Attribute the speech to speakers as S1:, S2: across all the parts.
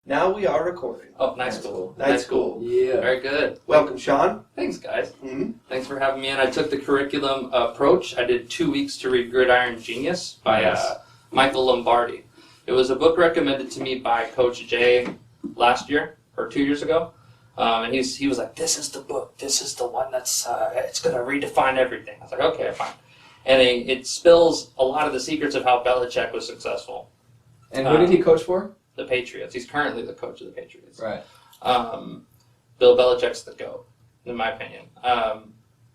S1: Now we are recording.
S2: Oh, nice school.
S1: Night school.
S3: Yeah.
S2: Very good.
S1: Welcome, Sean.
S2: Thanks, guys.
S1: Mm-hmm.
S2: Thanks for having me in. I took the curriculum approach. I did 2 weeks to read Gridiron Genius by Michael Lombardi. It was a book recommended to me by Coach Jay last year, or 2 years ago. And he was like, this is the book. This is the one that's, it's going to redefine everything. I was like, okay, fine. And it spills a lot of the secrets of how Belichick was successful.
S3: And who did he coach for?
S2: The Patriots. He's currently the coach of the Patriots.
S3: Right.
S2: Bill Belichick's the GOAT, in my opinion.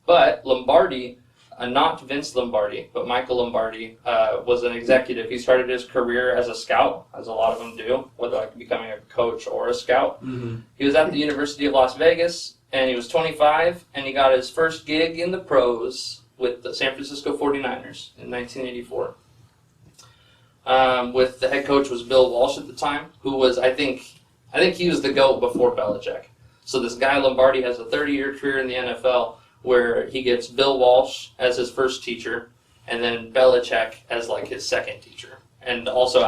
S2: But Lombardi, not Vince Lombardi, but Michael Lombardi, was an executive. He started his career as a scout, as a lot of them do, whether like becoming a coach or a scout.
S3: Mm-hmm.
S2: He was at the University of Las Vegas, and he was 25, and he got his first gig in the pros with the San Francisco 49ers in 1984. With the head coach was Bill Walsh at the time, who was, I think he was the GOAT before Belichick. So this guy Lombardi has a 30-year career in the NFL where he gets Bill Walsh as his first teacher and then Belichick as like his second teacher. And also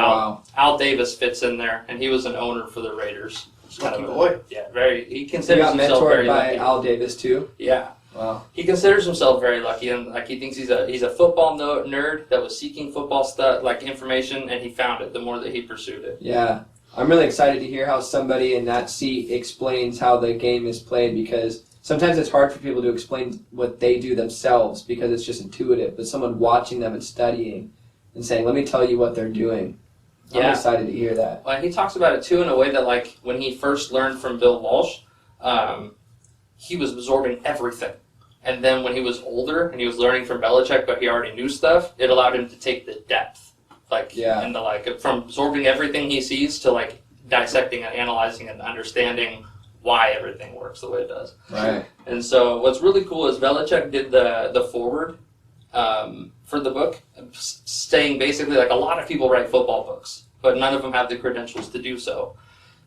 S2: Al Davis fits in there, and he was an owner for the Raiders.
S1: Lucky boy.
S2: He
S3: He
S2: considers
S3: got
S2: himself
S3: mentored
S2: very
S3: by
S2: lucky.
S3: Al Davis too.
S2: Yeah.
S3: Wow.
S2: He considers himself very lucky, and like he thinks he's a football nerd that was seeking football stuff, like information, and he found it the more that he pursued it.
S3: Yeah. I'm really excited to hear how somebody in that seat explains how the game is played, because sometimes it's hard for people to explain what they do themselves because it's just intuitive. But someone watching them and studying and saying, let me tell you what they're doing. I'm excited to hear that.
S2: Well, he talks about it too in a way that, like, when he first learned from Bill Walsh, he was absorbing everything. And then when he was older and he was learning from Belichick, but he already knew stuff, it allowed him to take the depth. And from absorbing everything he sees to, like, dissecting and analyzing and understanding why everything works the way it does.
S3: Right.
S2: And so what's really cool is Belichick did the foreword for the book, saying basically, like, a lot of people write football books, but none of them have the credentials to do so.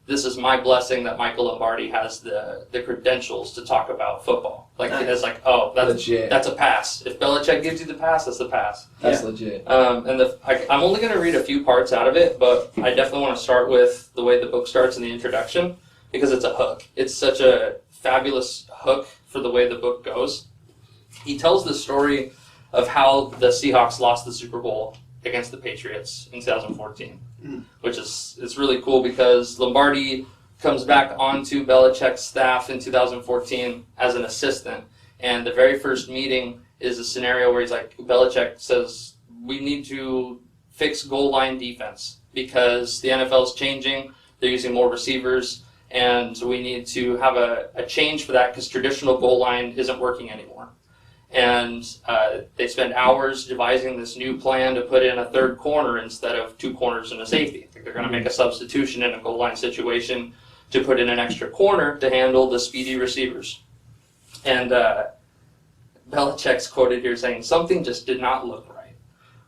S2: This is my blessing that Michael Lombardi has the credentials to talk about football. Like,
S1: nice.
S2: It's like, oh, that's
S3: legit.
S2: That's a pass. If Belichick gives you the pass, that's the pass.
S3: That's legit.
S2: And I'm only going to read a few parts out of it, but I definitely want to start with the way the book starts in the introduction, because it's a hook. It's such a fabulous hook for the way the book goes. He tells the story of how the Seahawks lost the Super Bowl against the Patriots in 2014, which is really cool because Lombardi comes back onto Belichick's staff in 2014 as an assistant, and the very first meeting is a scenario where he's like, Belichick says, we need to fix goal line defense because the NFL is changing, they're using more receivers, and we need to have a change for that because traditional goal line isn't working anymore. And they spend hours devising this new plan to put in a third corner instead of two corners and a safety. They're going to make a substitution in a goal line situation to put in an extra corner to handle the speedy receivers. And Belichick's quoted here saying, something just did not look right.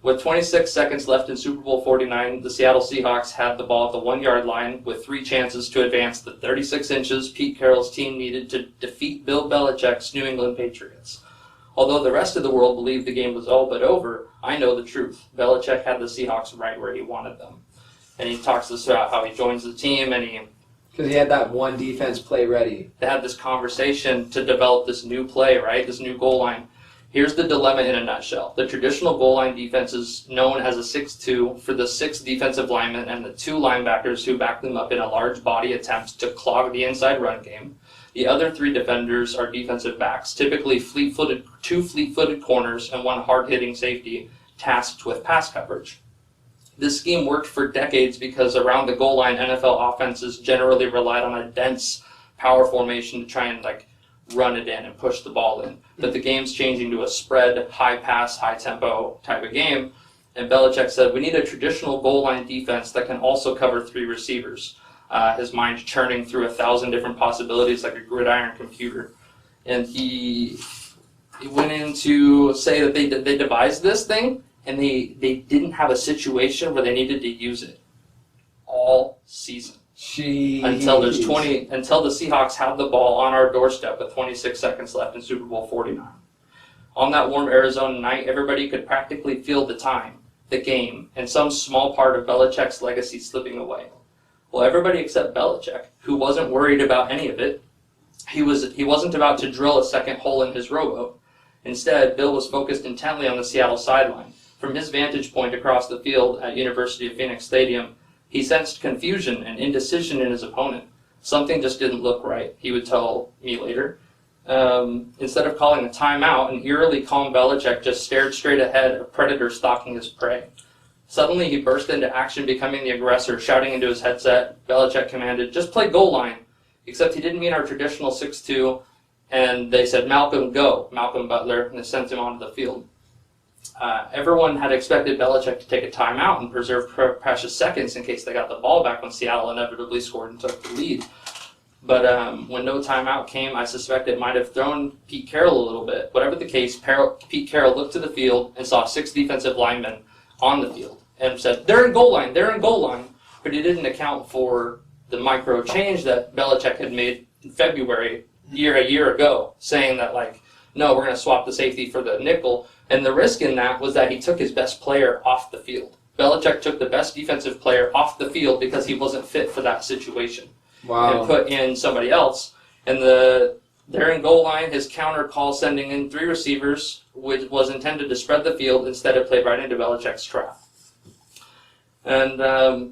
S2: With 26 seconds left in Super Bowl 49, the Seattle Seahawks had the ball at the 1 yard line with 3 chances to advance the 36 inches Pete Carroll's team needed to defeat Bill Belichick's New England Patriots. Although the rest of the world believed the game was all but over, I know the truth. Belichick had the Seahawks right where he wanted them. And he talks to us about how he joins the team, and
S3: Because he had that one defense play ready.
S2: they had this conversation to develop this new play, right? This new goal line. Here's the dilemma in a nutshell. The traditional goal line defense is known as a 6-2 for the 6 defensive linemen and the 2 linebackers who back them up in a large body attempt to clog the inside run game. The other 3 defenders are defensive backs, typically 2 fleet-footed corners and 1 hard-hitting safety tasked with pass coverage. This scheme worked for decades because around the goal line, NFL offenses generally relied on a dense power formation to try and run it in and push the ball in. But the game's changing to a spread, high-pass, high-tempo type of game, and Belichick said, we need a traditional goal line defense that can also cover 3 receivers. His mind churning through 1,000 different possibilities like a gridiron computer. And he went in to say that they devised this thing, and they didn't have a situation where they needed to use it all season.
S3: Jeez.
S2: Until the Seahawks had the ball on our doorstep with 26 seconds left in Super Bowl 49. On that warm Arizona night, everybody could practically feel the time, the game, and some small part of Belichick's legacy slipping away. Well, everybody except Belichick, who wasn't worried about any of it. He wasn't about to drill a second hole in his rowboat. Instead, Bill was focused intently on the Seattle sideline. From his vantage point across the field at University of Phoenix Stadium, he sensed confusion and indecision in his opponent. Something just didn't look right, he would tell me later. Instead of calling a timeout, an eerily calm Belichick just stared straight ahead, a predator stalking his prey. Suddenly, he burst into action, becoming the aggressor, shouting into his headset. Belichick commanded, "Just play goal line." Except he didn't mean our traditional 6-2, and they said, "Malcolm, go," Malcolm Butler, and they sent him onto the field. Everyone had expected Belichick to take a timeout and preserve precious seconds in case they got the ball back when Seattle inevitably scored and took the lead. But when no timeout came, I suspect it might have thrown Pete Carroll a little bit. Whatever the case, Pete Carroll looked to the field and saw 6 defensive linemen on the field and said, "They're in goal line, they're in goal line." But he didn't account for the micro change that Belichick had made in February, a year ago, saying that, like, no, we're going to swap the safety for the nickel. And the risk in that was that he took his best player off the field. Belichick took the best defensive player off the field because he wasn't fit for that situation.
S3: Wow.
S2: And put in somebody else. And they're in goal line, his counter call sending in 3 receivers, which was intended to spread the field, instead it played right into Belichick's trap. And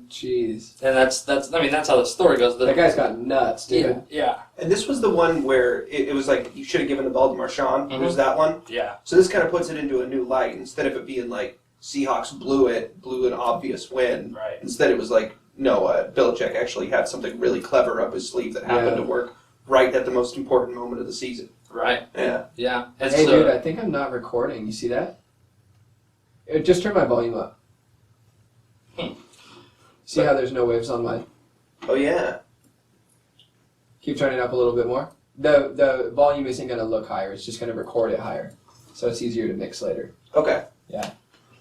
S3: jeez.
S2: And that's how the story goes.
S3: That guy's got nuts, dude.
S2: Yeah.
S1: And this was the one where it was like, you should have given the ball to Marshawn.
S2: Mm-hmm.
S1: Was that one?
S2: Yeah.
S1: So this kind of puts it into a new light. Instead of it being like, Seahawks blew an obvious win.
S2: Right.
S1: Instead it was like, no, Belichick actually had something really clever up his sleeve that happened to work right at the most important moment of the season.
S2: Right.
S1: Yeah.
S2: Yeah.
S3: Hey, dude, I think I'm not recording. You see that? Just turn my volume up. See how there's no waves on mine?
S1: Oh, yeah.
S3: Keep turning it up a little bit more. The volume isn't going to look higher. It's just going to record it higher. So it's easier to mix later.
S1: Okay.
S3: Yeah.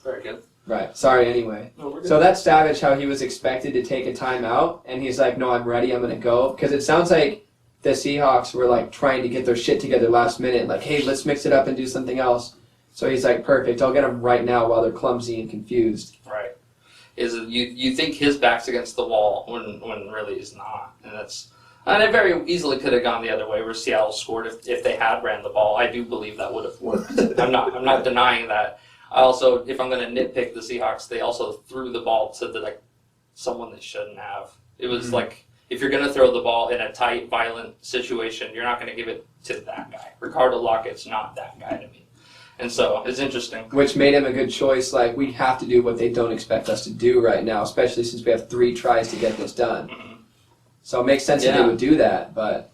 S2: Very good.
S3: Right. Sorry, anyway.
S2: No, we're good.
S3: So that's savage how he was expected to take a timeout, and he's like, no, I'm ready, I'm going to go. Because it sounds like the Seahawks were like trying to get their shit together last minute. Like, hey, let's mix it up and do something else. So he's like, perfect, I'll get them right now while they're clumsy and confused.
S2: Right. You think his back's against the wall when really he's not. And it very easily could have gone the other way where Seattle scored if they had ran the ball. I do believe that would have worked. I'm not denying that. I also, if I'm going to nitpick the Seahawks, they also threw the ball to someone they shouldn't have. It was like, if you're going to throw the ball in a tight, violent situation, you're not going to give it to that guy. Ricardo Lockett's not that guy to me. And so, it's interesting.
S3: Which made him a good choice. Like, we have to do what they don't expect us to do right now, especially since we have 3 tries to get this done.
S2: Mm-hmm.
S3: So it makes sense that they would do that, but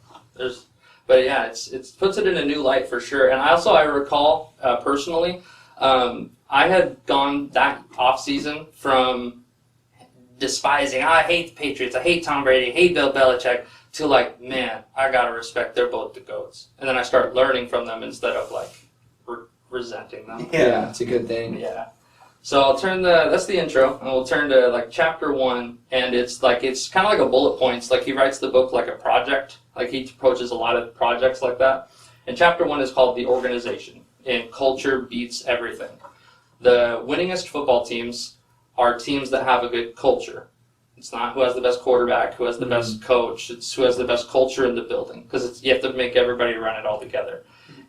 S2: yeah, it puts it in a new light for sure. And I recall personally, I had gone that off season from despising, I hate the Patriots, I hate Tom Brady, I hate Bill Belichick, to like, man, I gotta respect, they're both the GOATs. And then I start learning from them instead of like resenting them.
S3: yeah, it's a good thing.
S2: Yeah. So I'll turn that's the intro, and we'll turn to like chapter 1, and it's kind of like a bullet points. Like he writes the book like a project. Like he approaches a lot of projects like that. And chapter 1 is called The Organization, and culture beats everything. The winningest football teams are teams that have a good culture. It's not who has the best quarterback, who has the best coach. It's who has the best culture in the building, because you have to make everybody run it all together.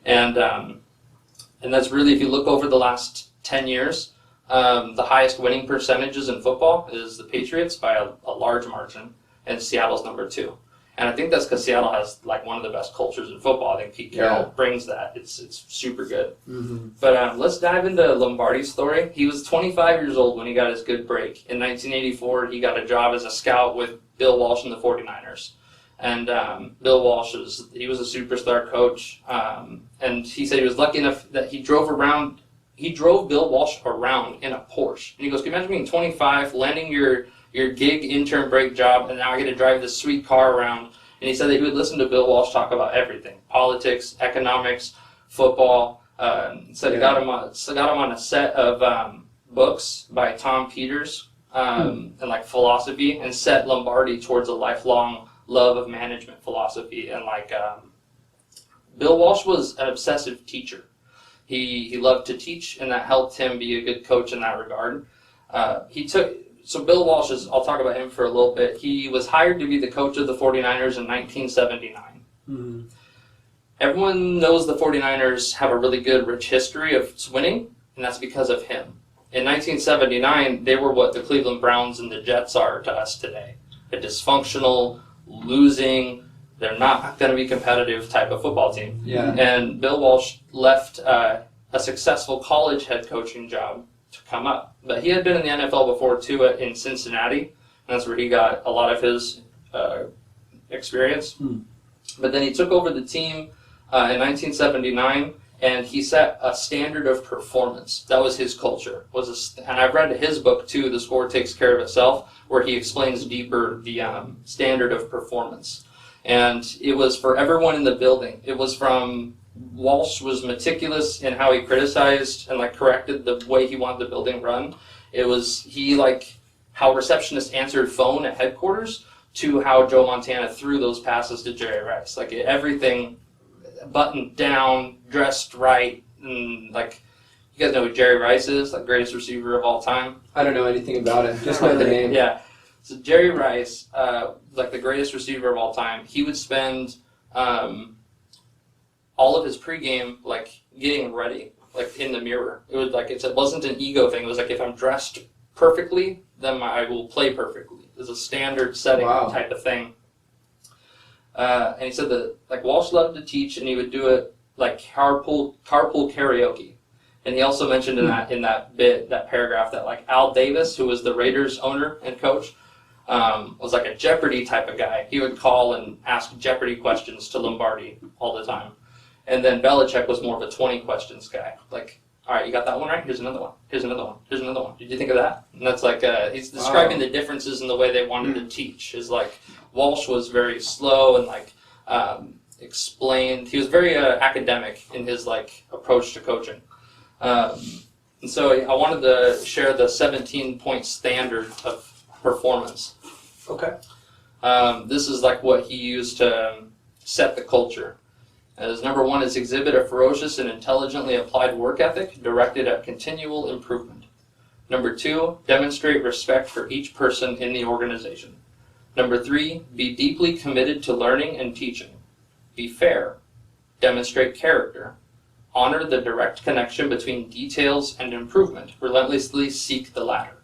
S2: And that's really, if you look over the last 10 years, the highest winning percentages in football is the Patriots by a large margin, and Seattle's number 2. And I think that's because Seattle has like one of the best cultures in football. I think Pete Carroll brings that. It's super good. Mm-hmm. But let's dive into Lombardi's story. He was 25 years old when he got his good break. In 1984, he got a job as a scout with Bill Walsh and the 49ers. And Bill Walsh was a superstar coach. And he said he was lucky enough that he drove Bill Walsh around in a Porsche. And he goes, can you imagine being 25, landing your gig intern break job, and now I get to drive this sweet car around. And he said that he would listen to Bill Walsh talk about everything: politics, economics, football. Said he got him on a set of books by Tom Peters and like philosophy, and set Lombardi towards a lifelong love of management philosophy. And like Bill Walsh was an obsessive teacher. He loved to teach, and that helped him be a good coach in that regard. So Bill Walsh I'll talk about him for a little bit. He was hired to be the coach of the 49ers in 1979.
S3: Mm-hmm.
S2: Everyone knows the 49ers have a really good, rich history of winning, and that's because of him. In 1979, they were what the Cleveland Browns and the Jets are to us today. A dysfunctional, losing, they're not going to be competitive type of football team.
S3: Yeah.
S2: And Bill Walsh left a successful college head coaching job to come up. But he had been in the NFL before, too, in Cincinnati. And that's where he got a lot of his experience. But then he took over the team in 1979, and he set a standard of performance. That was his culture. And I've read his book, too, The Score Takes Care of Itself, where he explains deeper the standard of performance. And it was for everyone in the building. It was from Walsh was meticulous in how he criticized and corrected the way he wanted the building run. It was how receptionists answered phone at headquarters to how Joe Montana threw those passes to Jerry Rice. Everything buttoned down, dressed right, and you guys know who Jerry Rice is, greatest receiver of all time.
S3: I don't know anything about him. Just know the name.
S2: Yeah. So Jerry Rice, the greatest receiver of all time, he would spend all of his pregame getting ready, in the mirror. It was it wasn't an ego thing. It was if I'm dressed perfectly, then I will play perfectly. It was a standard setting type of thing. And he said that Walsh loved to teach, and he would do it carpool karaoke. And he also mentioned in that paragraph that Al Davis, who was the Raiders owner and coach, was a Jeopardy type of guy. He would call and ask Jeopardy questions to Lombardi all the time. And then Belichick was more of a 20 questions guy. All right, you got that one right? Here's another one. Here's another one. Here's another one. Did you think of that? And that's he's describing the differences in the way they wanted to teach. Is Walsh was very slow and explained. He was very academic in his approach to coaching. And so I wanted to share the 17-point standard of performance.
S1: Okay.
S2: This is what he used to set the culture. As number one is exhibit a ferocious and intelligently applied work ethic directed at continual improvement. Number two, demonstrate respect for each person in the organization. Number three, be deeply committed to learning and teaching. Be fair. Demonstrate character. Honor the direct connection between details and improvement. Relentlessly seek the latter.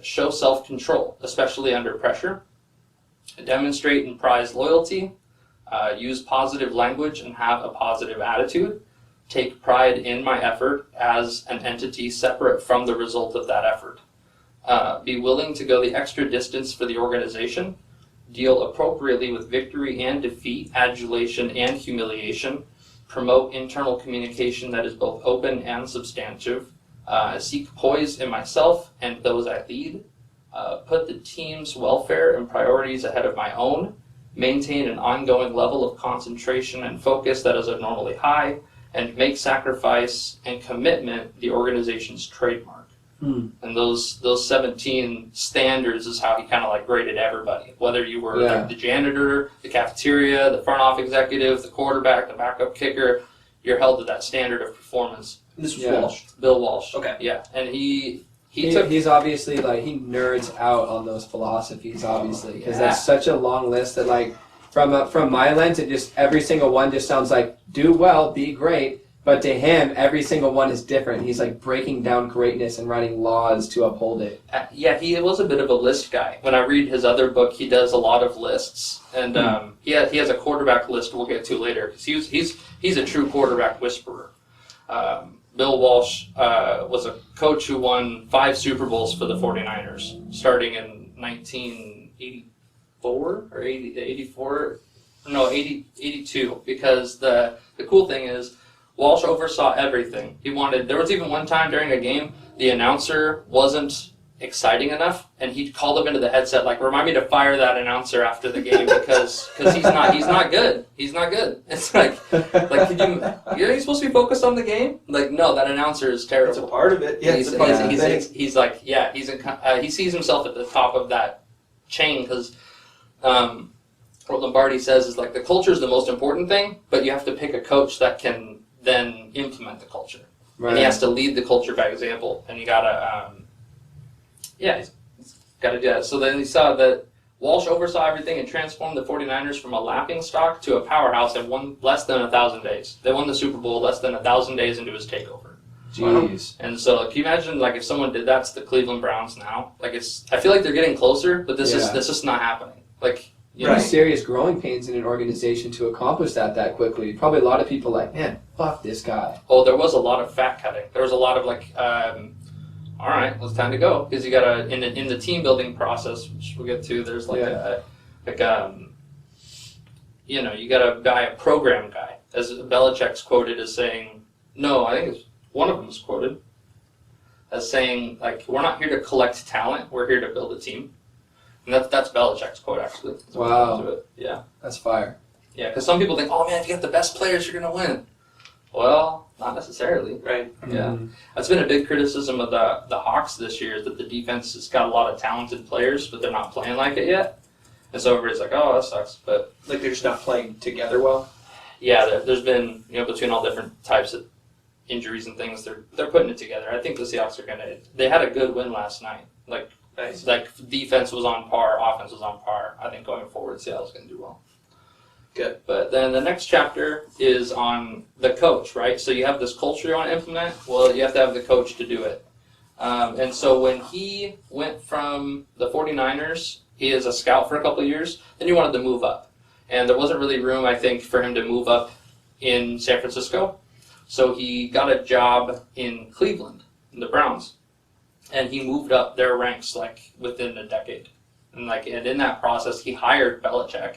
S2: Show self-control, especially under pressure. Demonstrate and prize loyalty. Use positive language and have a positive attitude. Take pride in my effort as an entity separate from the result of that effort. Be willing to go the extra distance for the organization. Deal appropriately with victory and defeat, adulation and humiliation. Promote internal communication that is both open and substantive. Seek poise in myself and those I lead. Put the team's welfare and priorities ahead of my own. Maintain an ongoing level of concentration and focus that is abnormally high, and make sacrifice and commitment the organization's trademark. And those 17 standards is how he kind of graded everybody. Whether you were the janitor, the cafeteria, the front office executive, the quarterback, the backup kicker, you're held to that standard of performance.
S1: And this was Walsh.
S2: Bill Walsh.
S1: Okay.
S2: Yeah, and
S3: he's obviously he nerds out on those philosophies, obviously, because that's such a long list that from my lens, it just every single one just sounds do well, be great. But to him, every single one is different. He's breaking down greatness and writing laws to uphold it.
S2: He was a bit of a list guy. When I read his other book, he does a lot of lists, and he has a quarterback list we'll get to later, because he's a true quarterback whisperer. Bill Walsh was a coach who won 5 Super Bowls for the 49ers, starting in 1984 or 82, because the cool thing is Walsh oversaw everything. There was even one time during a game, the announcer wasn't exciting enough, and he called him into the headset, remind me to fire that announcer after the game because he's not good. He's not good. It's you're supposed to be focused on the game? No, that announcer is terrible.
S1: It's a part of it. Yeah,
S2: he sees himself at the top of that chain, because what Lombardi says is the culture is the most important thing, but you have to pick a coach that can then implement the culture. Right. And he has to lead the culture by example, and you gotta Got to do that. So then he saw that Walsh oversaw everything and transformed the 49ers from a laughing stock to a powerhouse in less than 1,000 days. They won the Super Bowl less than 1,000 days into his takeover.
S3: Jeez.
S2: And so, can you imagine, like, if someone did that to the Cleveland Browns now? Like, I feel like they're getting closer, but this is not happening. Like, you know,
S3: serious growing pains in an organization to accomplish that quickly. Probably a lot of people like, man, fuck this guy.
S2: Oh, there was a lot of fat cutting. There was a lot of like, all right, it's time to go, because you got in the team building process, which we'll get to. There's like you know, you got a program guy, as Belichick's quoted as saying. No, I think it's one of them is quoted as saying, like, we're not here to collect talent, we're here to build a team. And that's Belichick's quote, actually.
S3: Wow.
S2: Yeah.
S3: That's fire.
S2: Yeah, because some people think, oh man, if you get the best players, you're going to win. Well, not necessarily.
S1: Right.
S2: Yeah. That's been a big criticism of the Hawks this year, is that the defense has got a lot of talented players, but they're not playing like it yet. And so everybody's like, oh, that sucks. But
S1: Like they're just not playing together well?
S2: yeah, there's been, you know, between all different types of injuries and things, they're putting it together. I think the Seahawks are going to, they had a good win last night. Like,
S1: Nice.
S2: Like defense was on par, offense was on par. I think going forward, Seattle's going to do well.
S1: Good.
S2: But then the next chapter is on the coach, right? So you have this culture you want to implement. Well, you have to have the coach to do it. And so when he went from the 49ers, he is a scout for a couple of years, then he wanted to move up. And there wasn't really room, I think, for him to move up in San Francisco. So he got a job in Cleveland, in the Browns. And he moved up their ranks like within a decade, and in that process, he hired Belichick.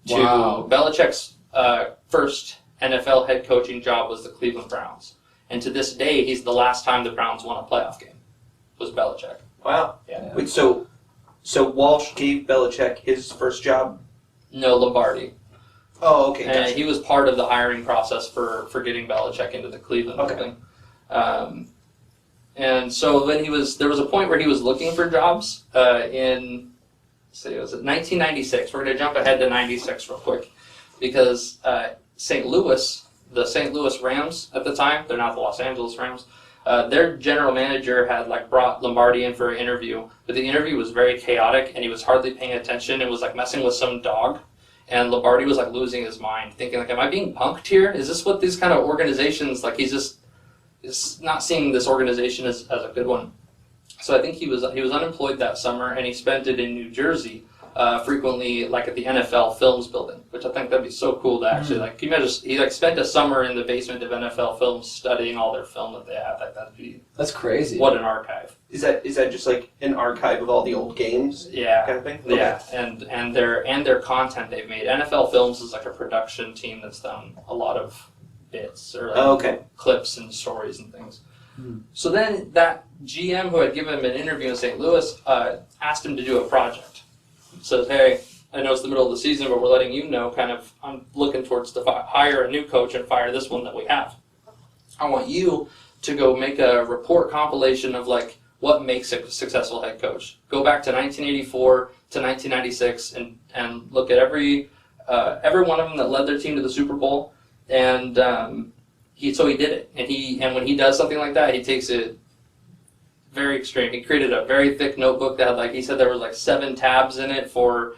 S3: Wow.
S2: Belichick's first NFL head coaching job was the Cleveland Browns, and to this day, he's the last time the Browns won a playoff game. Was Belichick?
S1: Wow.
S2: Yeah.
S1: Wait, so Walsh gave Belichick his first job?
S2: No, Lombardi.
S1: Oh, okay.
S2: And
S1: Gotcha.
S2: he was part of the hiring process for getting Belichick into the Cleveland building. And so then there was a point where he was looking for jobs in, was it 1996? We're going to jump ahead to 96 real quick, because St. Louis, the St. Louis Rams at the time, they're not the Los Angeles Rams, their general manager had like brought Lombardi in for an interview, but the interview was very chaotic and he was hardly paying attention and was like messing with some dog. And Lombardi was like losing his mind, thinking like, am I being punked here? Is this what these kind of organizations, like he's just is not seeing this organization as a good one. So I think he was unemployed that summer, and he spent it in New Jersey, frequently like at the NFL Films building, which I think that'd be so cool to actually like. Can you imagine? He like spent a summer in the basement of NFL Films studying all their film that they have. Like
S3: That's crazy.
S2: What an archive.
S1: Is that just like an archive of all the old games?
S2: Yeah.
S1: Kind of thing? Okay.
S2: Yeah, and their content they've made. NFL Films is like a production team that's done a lot of bits or like clips and stories and things. So then that GM who had given him an interview in St. Louis asked him to do a project. Says, hey, I know it's the middle of the season, but we're letting you know kind of I'm looking towards to hire a new coach and fire this one that we have. I want you to go make a report compilation of like what makes a successful head coach. Go back to 1984 to 1996 and look at every one of them that led their team to the Super Bowl. And he did it, and when he does something like that, he takes it very extreme. He created a very thick notebook that had, like he said, there was like 7 tabs in it for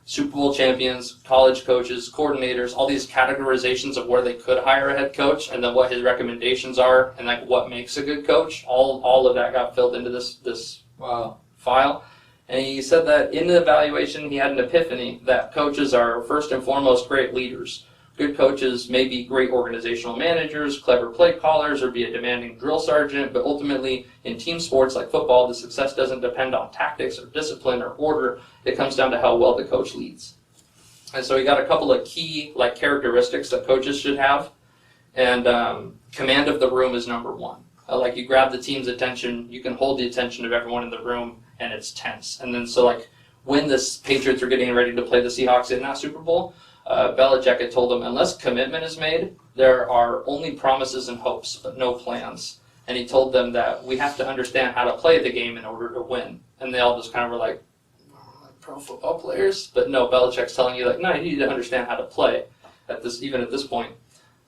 S2: Super Bowl champions, college coaches, coordinators, all these categorizations of where they could hire a head coach, and then what his recommendations are, and like what makes a good coach. All of that got filled into this file. And he said that in the evaluation, he had an epiphany that coaches are first and foremost great leaders. Good coaches may be great organizational managers, clever play callers, or be a demanding drill sergeant, but ultimately in team sports like football, the success doesn't depend on tactics or discipline or order. It comes down to how well the coach leads. And so he got a couple of key like characteristics that coaches should have, and command of the room is number one. Like you grab the team's attention, you can hold the attention of everyone in the room, and it's tense. And then so like when the Patriots were getting ready to play the Seahawks in that Super Bowl, Belichick had told them, unless commitment is made, there are only promises and hopes, but no plans. And he told them that we have to understand how to play the game in order to win. And they all just kind of were like pro football players? But no, Belichick's telling you, like, no, you need to understand how to play even at this point.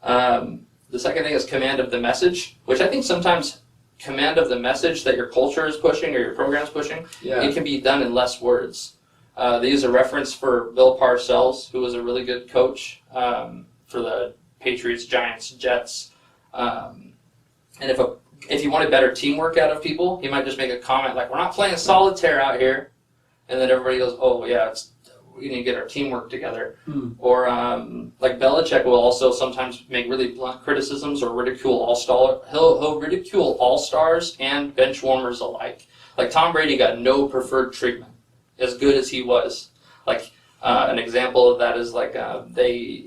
S2: The second thing is command of the message, which I think sometimes command of the message that your culture is pushing or your program's pushing,
S3: Yeah.
S2: it can be done in less words. They use a reference for Bill Parcells, who was a really good coach for the Patriots, Giants, Jets. And if you wanted better teamwork out of people, he might just make a comment like, "We're not playing solitaire out here," and then everybody goes, "Oh yeah, we need to get our teamwork together." Or like Belichick will also sometimes make really blunt criticisms or ridicule all-star. He'll ridicule all-stars and bench warmers alike. Like Tom Brady got no preferred treatment, as good as he was. Like an example of that is like they,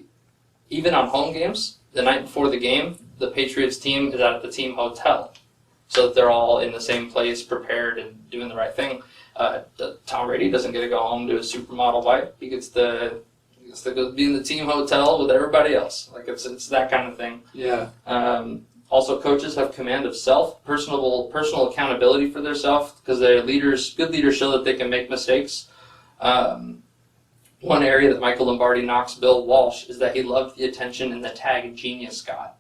S2: even on home games, the night before the game, the Patriots team is at the team hotel, so that they're all in the same place, prepared and doing the right thing. Tom Brady doesn't get to go home to a supermodel wife. He gets to go be in the team hotel with everybody else. Like it's that kind of thing.
S3: Yeah.
S2: Also, coaches have command of self, personal accountability for their self, because they're leaders. Good leaders show that they can make mistakes. One area that Michael Lombardi knocks Bill Walsh is that he loved the attention and the tag genius got.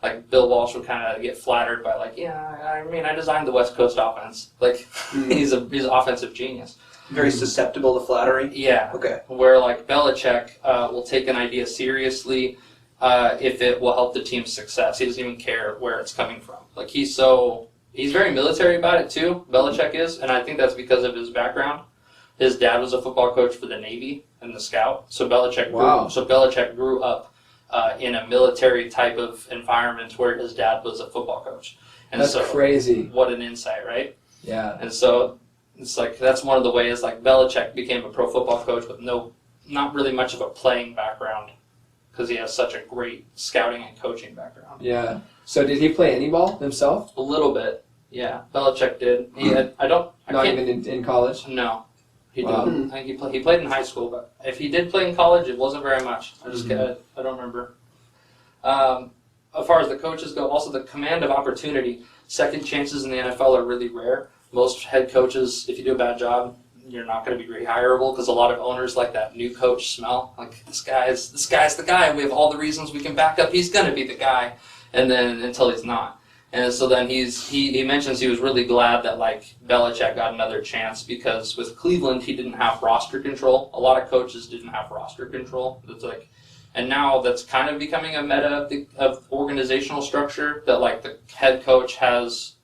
S2: Like Bill Walsh would kind of get flattered by like, yeah, I mean, I designed the West Coast offense. Like he's an offensive genius.
S1: Very susceptible to flattery.
S2: Yeah.
S1: Okay.
S2: Where like Belichick will take an idea seriously if it will help the team's success. He doesn't even care where it's coming from. Like he's very military about it too. Belichick is, and I think that's because of his background. His dad was a football coach for the Navy and the Scout, so Belichick grew up in a military type of environment where his dad was a football coach. And
S3: that's
S2: so,
S3: crazy.
S2: What an insight, right?
S3: Yeah.
S2: And so it's like that's one of the ways like Belichick became a pro football coach with not really much of a playing background because he has such a great scouting and coaching background.
S3: Yeah. So did he play any ball himself?
S2: A little bit, yeah. Belichick did. He had.
S3: Not even in college.
S2: No. He
S3: Wow.
S2: didn't. I think he played in high school, but if he did play in college, it wasn't very much. I don't remember. As far as the coaches go, also the command of opportunity. Second chances in the NFL are really rare. Most head coaches, if you do a bad job, you're not going to be rehireable because a lot of owners like that new coach smell. Like this guy's the guy. We have all the reasons we can back up. He's going to be the guy, and then until he's not. And so then he mentions he was really glad that like Belichick got another chance because with Cleveland he didn't have roster control. A lot of coaches didn't have roster control. It's like, and now that's kind of becoming a meta of organizational structure that like the head coach has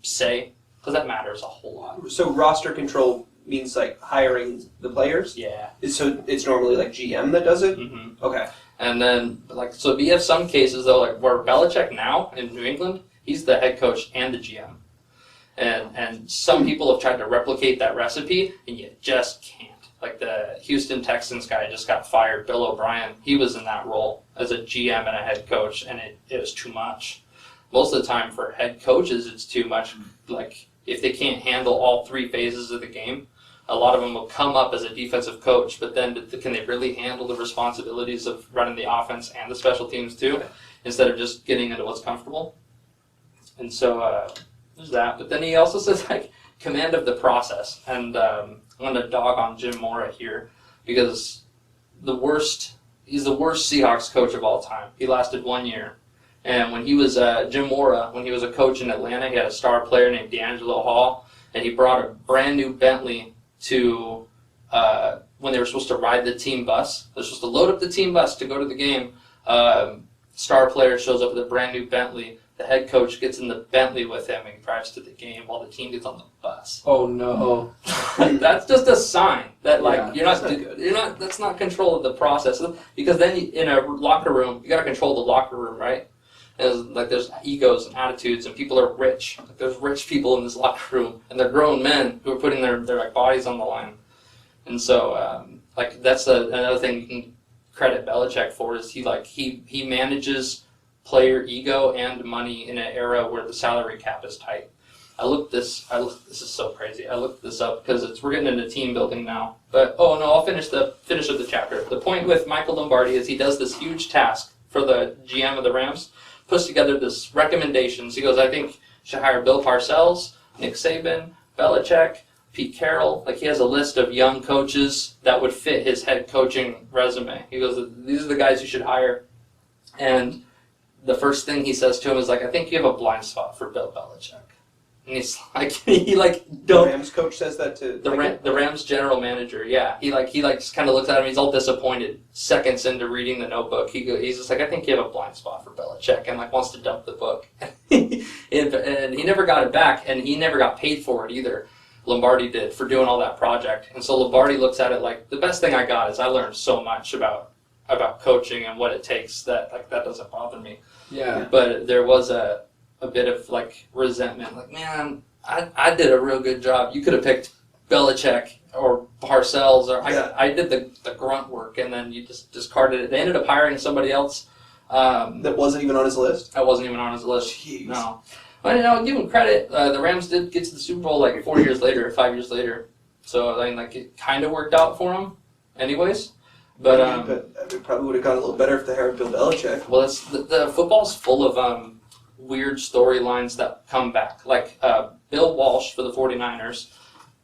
S2: say because that matters a whole lot.
S1: So roster control means like hiring the players?
S2: Yeah.
S1: So it's normally like GM that does it?
S2: Mm-hmm.
S1: Okay.
S2: And then like so we have some cases though like where Belichick now in New England. He's the head coach and the GM. And some people have tried to replicate that recipe, and you just can't. Like the Houston Texans guy just got fired, Bill O'Brien. He was in that role as a GM and a head coach, and it was too much. Most of the time for head coaches, it's too much. Like if they can't handle all three phases of the game, a lot of them will come up as a defensive coach, but then can they really handle the responsibilities of running the offense and the special teams too, instead of just getting into what's comfortable? And so there's that. But then he also says like command of the process. And I'm going to dog on Jim Mora here because he's the worst Seahawks coach of all time. He lasted 1 year. And when he was Jim Mora, when he was a coach in Atlanta, he had a star player named D'Angelo Hall, and he brought a brand new Bentley to when they were supposed to ride the team bus. They were supposed to load up the team bus to go to the game. Star player shows up with a brand new Bentley. The head coach gets in the Bentley with him and drives to the game while the team gets on the bus.
S3: Oh no!
S2: That's just a sign that like
S3: Yeah,
S2: you're not. That's not control of the process because then in a locker room you got to control the locker room, right? And there's egos and attitudes and people are rich. Like, there's rich people in this locker room and they're grown men who are putting their like bodies on the line. And so that's another thing you can credit Belichick for is he manages player ego and money in an era where the salary cap is tight. This is so crazy. I looked this up because we're getting into team building now. But I'll finish up the chapter. The point with Michael Lombardi is he does this huge task for the GM of the Rams, puts together this recommendations. He goes, I think you should hire Bill Parcells, Nick Saban, Belichick, Pete Carroll. Like he has a list of young coaches that would fit his head coaching resume. He goes, these are the guys you should hire. And the first thing he says to him is like, I think you have a blind spot for Bill Belichick. And he's like, he like
S1: The
S2: don't.
S1: Rams coach says that to
S2: The Rams general manager, yeah, he just kind of looks at him. He's all disappointed. Seconds into reading the notebook, he's just like, I think you have a blind spot for Belichick, and like wants to dump the book. and he never got it back, and he never got paid for it either. Lombardi did for doing all that project, and so Lombardi looks at it like, the best thing I got is I learned so much about coaching and what it takes that like that doesn't bother me.
S3: Yeah.
S2: But there was a bit of like resentment, like, man, I did a real good job. You could have picked Belichick or Parcells, or I did the grunt work, and then you just discarded it. They ended up hiring somebody else.
S1: that wasn't even on his list.
S2: I wasn't even on his list.
S1: Jeez.
S2: No. But I'll give him credit. The Rams did get to the Super Bowl like 5 years later. So I mean, like it kind of worked out for him, anyways. But
S1: it probably would have gone a little better if they hired Bill Belichick.
S2: well, it's the football's full of weird storylines that come back. Like Bill Walsh for the 49ers,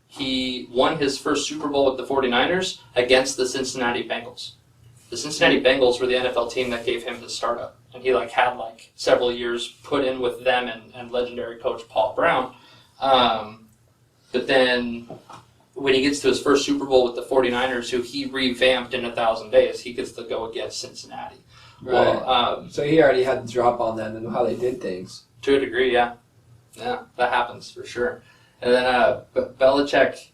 S2: he won his first Super Bowl with the 49ers against the Cincinnati Bengals. The Cincinnati Bengals were the NFL team that gave him his startup, and he had several years put in with them and legendary coach Paul Brown. But then when he gets to his first Super Bowl with the 49ers, who he revamped in 1,000 days, he gets to go against Cincinnati.
S3: Right.
S2: Well,
S3: So he already had the drop on them and how they did things.
S2: to a degree, yeah. Yeah, that happens for sure. And then Belichick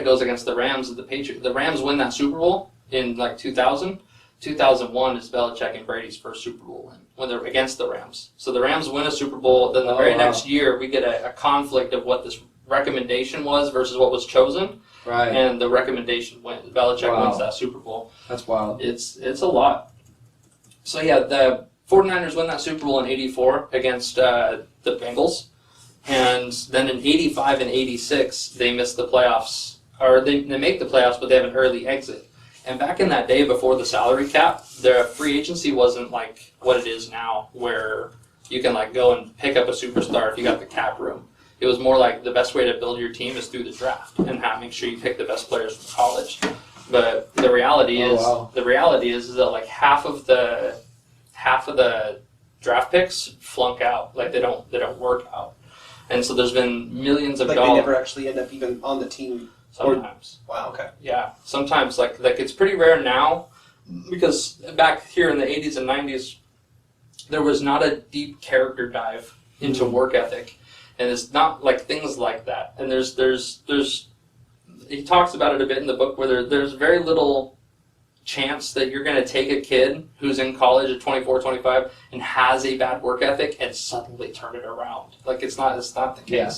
S2: goes against the Rams and the Patriots. The Rams win that Super Bowl in 2000. 2001 is Belichick and Brady's first Super Bowl win when they're against the Rams. So the Rams win a Super Bowl. Then the very next year, we get a conflict of what this recommendation was versus what was chosen.
S3: Right.
S2: And the recommendation wins. Belichick wins that Super Bowl.
S3: That's wild.
S2: It's a lot. So yeah, the 49ers win that Super Bowl in '84 against the Bengals, and then in '85 and '86 they miss the playoffs, or they make the playoffs, but they have an early exit. And back in that day, before the salary cap, the free agency wasn't like what it is now, where you can go and pick up a superstar if you got the cap room. It was more like the best way to build your team is through the draft and make sure you pick the best players from college. But the reality is that half of the draft picks flunk out. They don't work out. And so there's been millions of dollars.
S1: They never actually end up even on the team.
S2: Sometimes.
S1: Wow, okay.
S2: Yeah, sometimes it's pretty rare now, because back here in the 80s and 90s, there was not a deep character dive into work ethic, and it's not things like that. And there's he talks about it a bit in the book where there's very little chance that you're going to take a kid who's in college at 24, 25 and has a bad work ethic and suddenly turn it around. It's not the case. Yeah.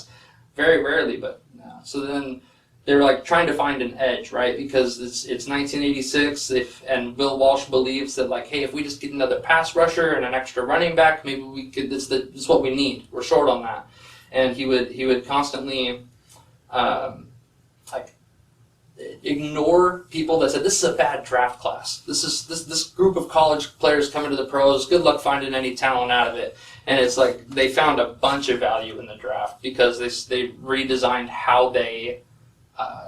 S2: Very rarely, but no. So then they were trying to find an edge, right? Because it's 1986, and Bill Walsh believes that hey, if we just get another pass rusher and an extra running back, maybe we could. This is what we need. We're short on that, and he would constantly ignore people that said this is a bad draft class. This group of college players coming to the pros. Good luck finding any talent out of it. And it's they found a bunch of value in the draft because they redesigned how they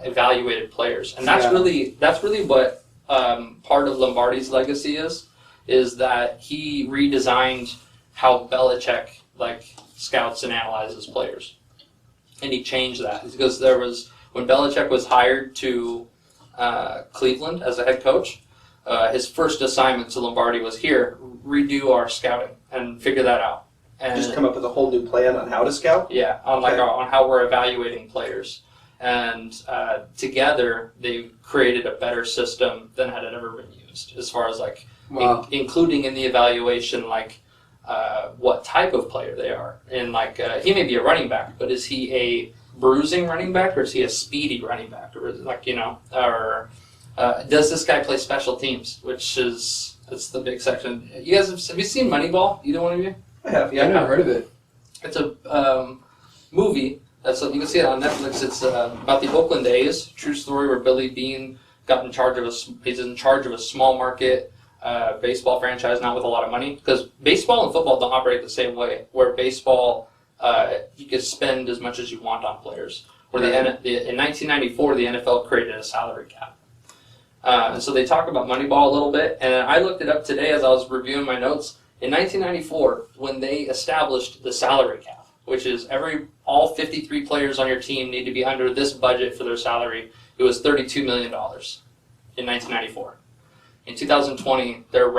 S2: evaluated players, and that's really what part of Lombardi's legacy is that he redesigned how Belichick scouts and analyzes players, and he changed that because when Belichick was hired to Cleveland as a head coach, his first assignment to Lombardi was redo our scouting and figure that out, and
S1: just come up with a whole new plan on how to scout.
S2: Yeah, on how we're evaluating players. And together they created a better system than had ever been used, as far as including in the evaluation what type of player they are. And he may be a running back, but is he a bruising running back or is he a speedy running back, or is does this guy play special teams? That's the big section. You guys have you seen Moneyball? Either one of you?
S1: I have.
S3: Yeah, I've never heard of it.
S2: It's a movie. So you can see it on Netflix. It's about the Oakland A's, true story where Billy Beane he's in charge of a small market baseball franchise, not with a lot of money, because baseball and football don't operate the same way. Where baseball, you can spend as much as you want on players. Where in 1994 the NFL created a salary cap, and so they talk about Moneyball a little bit. And I looked it up today as I was reviewing my notes. In 1994, when they established the salary cap, which is all 53 players on your team need to be under this budget for their salary. It was $32 million in 1994. In 2020, their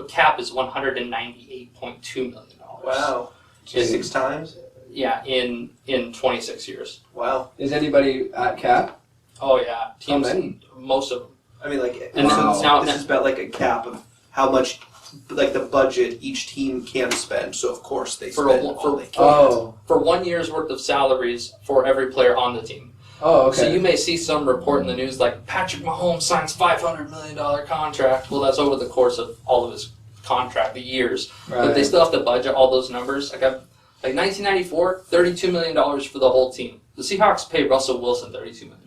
S2: cap is $198.2 million.
S1: Wow.
S3: Jeez.
S1: 6 times?
S2: Yeah, in 26 years.
S1: Wow.
S3: Is anybody at cap?
S2: Oh yeah, teams.
S3: How many?
S2: Most of them.
S1: I mean, like,
S2: And
S3: Wow.
S1: this is about like a cap of how much, like the budget each team can spend. So of course they spend all they can.
S3: Oh.
S2: For 1 year's worth of salaries for every player on the team.
S3: Oh, okay.
S2: So you may see some report in the news like Patrick Mahomes signs $500 million contract. Well, that's over the course of all of his contract, the years.
S3: Right.
S2: But they still have to budget all those numbers. Like 1994, $32 million for the whole team. The Seahawks pay Russell Wilson $32 million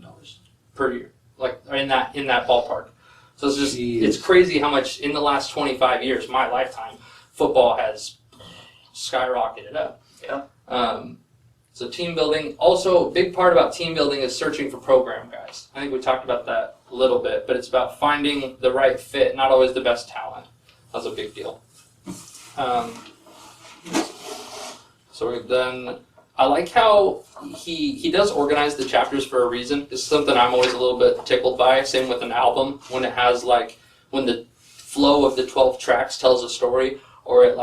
S2: per year, like in that ballpark. So it's just it's crazy how much in the last 25 years, my lifetime, football has skyrocketed up.
S1: Yeah.
S2: So team building. Also, a big part about team building is searching for program guys. I think we talked about that a little bit, but it's about finding the right fit, not always the best talent. That's a big deal. So we've done. I like how he does organize the chapters for a reason. It's something I'm always a little bit tickled by. Same with an album, when it has when the flow of the 12 tracks tells a story, or it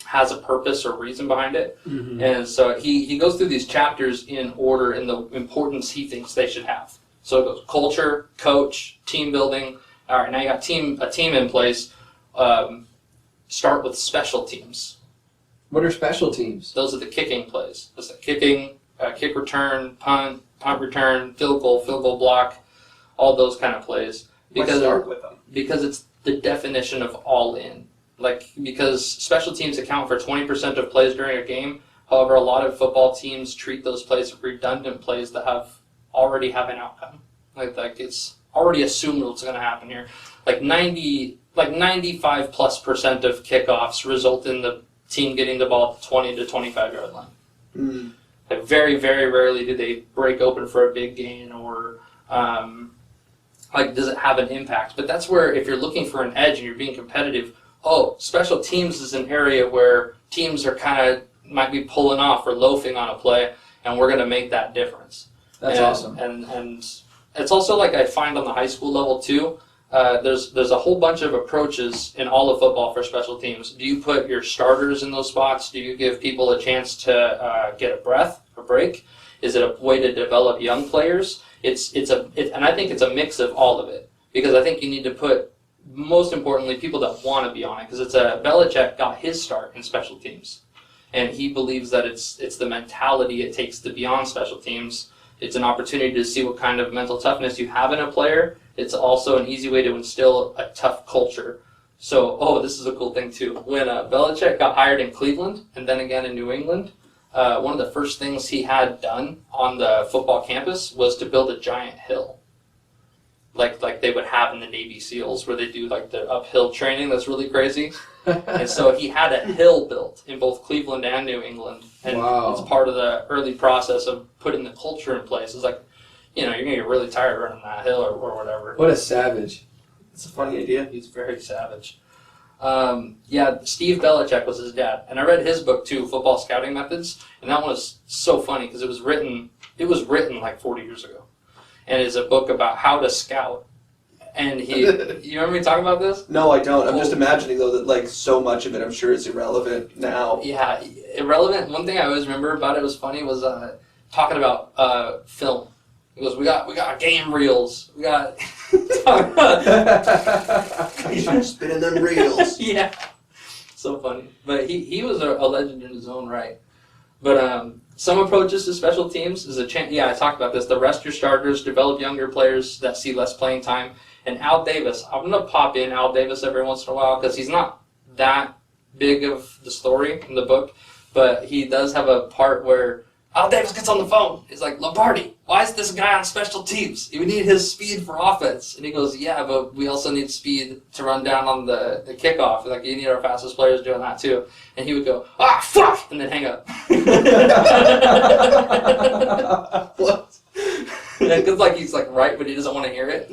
S2: has a purpose or reason behind it.
S3: Mm-hmm.
S2: And so he goes through these chapters in order in the importance he thinks they should have. So it goes culture, coach, team building. All right, now you got a team in place. Start with special teams.
S3: What are special teams?
S2: Those are the kicking plays. That's the kicking, kick return, punt return, field goal block, all those kind of plays.
S1: Why start with them?
S2: Because it's the definition of all in. Because special teams account for 20% of plays during a game. However, a lot of football teams treat those plays as redundant plays that already have an outcome. Like it's already assumed what's going to happen here. 95%+ of kickoffs result in the team getting the ball at the 20 to 25 yard line.
S1: Mm.
S2: Very, very rarely do they break open for a big gain or does it have an impact? But that's where if you're looking for an edge and you're being competitive, special teams is an area where teams are might be pulling off or loafing on a play, and we're going to make that difference.
S3: That's awesome.
S2: And it's also I find on the high school level too. There's a whole bunch of approaches in all of football for special teams. Do you put your starters in those spots? Do you give people a chance to get a break? Is it a way to develop young players? And I think it's a mix of all of it, because I think you need to put, most importantly, people that want to be on it, because Belichick got his start in special teams, and he believes that it's the mentality it takes to be on special teams. It's an opportunity to see what kind of mental toughness you have in a player. It's also an easy way to instill a tough culture. So, this is a cool thing too. When Belichick got hired in Cleveland and then again in New England, one of the first things he had done on the football campus was to build a giant hill. Like they would have in the Navy SEALs, where they do the uphill training. That's really crazy. And so he had a hill built in both Cleveland and New England. And
S3: Wow.
S2: It's part of the early process of putting the culture in place. It's you're going to get really tired running that hill or whatever.
S3: What a savage.
S1: It's a funny idea.
S2: He's very savage. Steve Belichick was his dad. And I read his book too, Football Scouting Methods. And that one was so funny because it was written 40 years ago. And it's a book about how to scout. And you remember me talking about this?
S1: No, I don't. I'm just imagining though that so much of it, I'm sure, is irrelevant now.
S2: Yeah, irrelevant. One thing I always remember about it was funny was talking about film. He goes, we got game reels. We got
S1: He's just spinning them reels.
S2: Yeah, so funny. But he was a legend in his own right. But some approaches to special teams is a chance. Yeah, I talked about this. Rest your starters, develop younger players that see less playing time. And Al Davis, I'm going to pop in Al Davis every once in a while because he's not that big of the story in the book, but he does have a part where Al Davis gets on the phone. He's like, Lombardi, why is this guy on special teams? We need his speed for offense. And he goes, yeah, but we also need speed to run down on the kickoff. You need our fastest players doing that too. And he would go, fuck, and then hang up.
S1: What?
S2: Because like he's like right, but he doesn't want to hear it.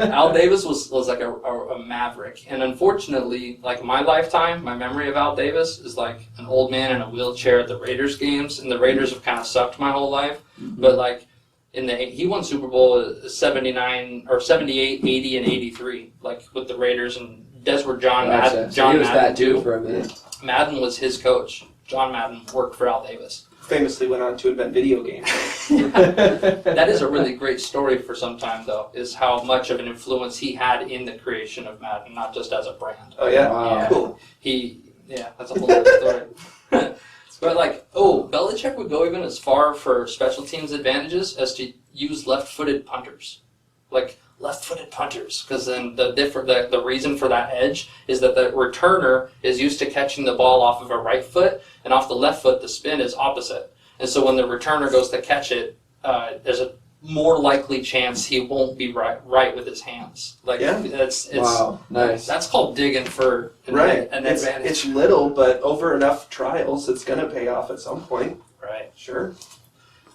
S2: Al Davis was like a maverick, and unfortunately, like my lifetime, my memory of Al Davis is like an old man in a wheelchair at the Raiders games, and the Raiders have kind of sucked my whole life. But like he won Super Bowl 79 or 78, 80, and 83, like with the Raiders, and that's where John Madden.
S3: So he was
S2: Madden
S3: that too for a minute.
S2: Madden was his coach. John Madden worked for Al Davis.
S1: Famously went on to invent video games.
S2: That is a really great story for some time, though, is how much of an influence he had in the creation of Madden, not just as a brand.
S1: Oh, yeah?
S3: Wow.
S1: Cool.
S2: That's a whole other story. But, like, Belichick would go even as far for special teams advantages as to use left-footed punters. Like, left-footed punters, because then the reason for that edge is that the returner is used to catching the ball off of a right foot, and off the left foot the spin is opposite. And so when the returner goes to catch it, there's a more likely chance he won't be right with his hands. Like it's
S3: wow, nice.
S2: That's called digging for an advantage.
S1: It's little, but over enough trials, it's going to pay off at some point.
S2: Right.
S1: Sure.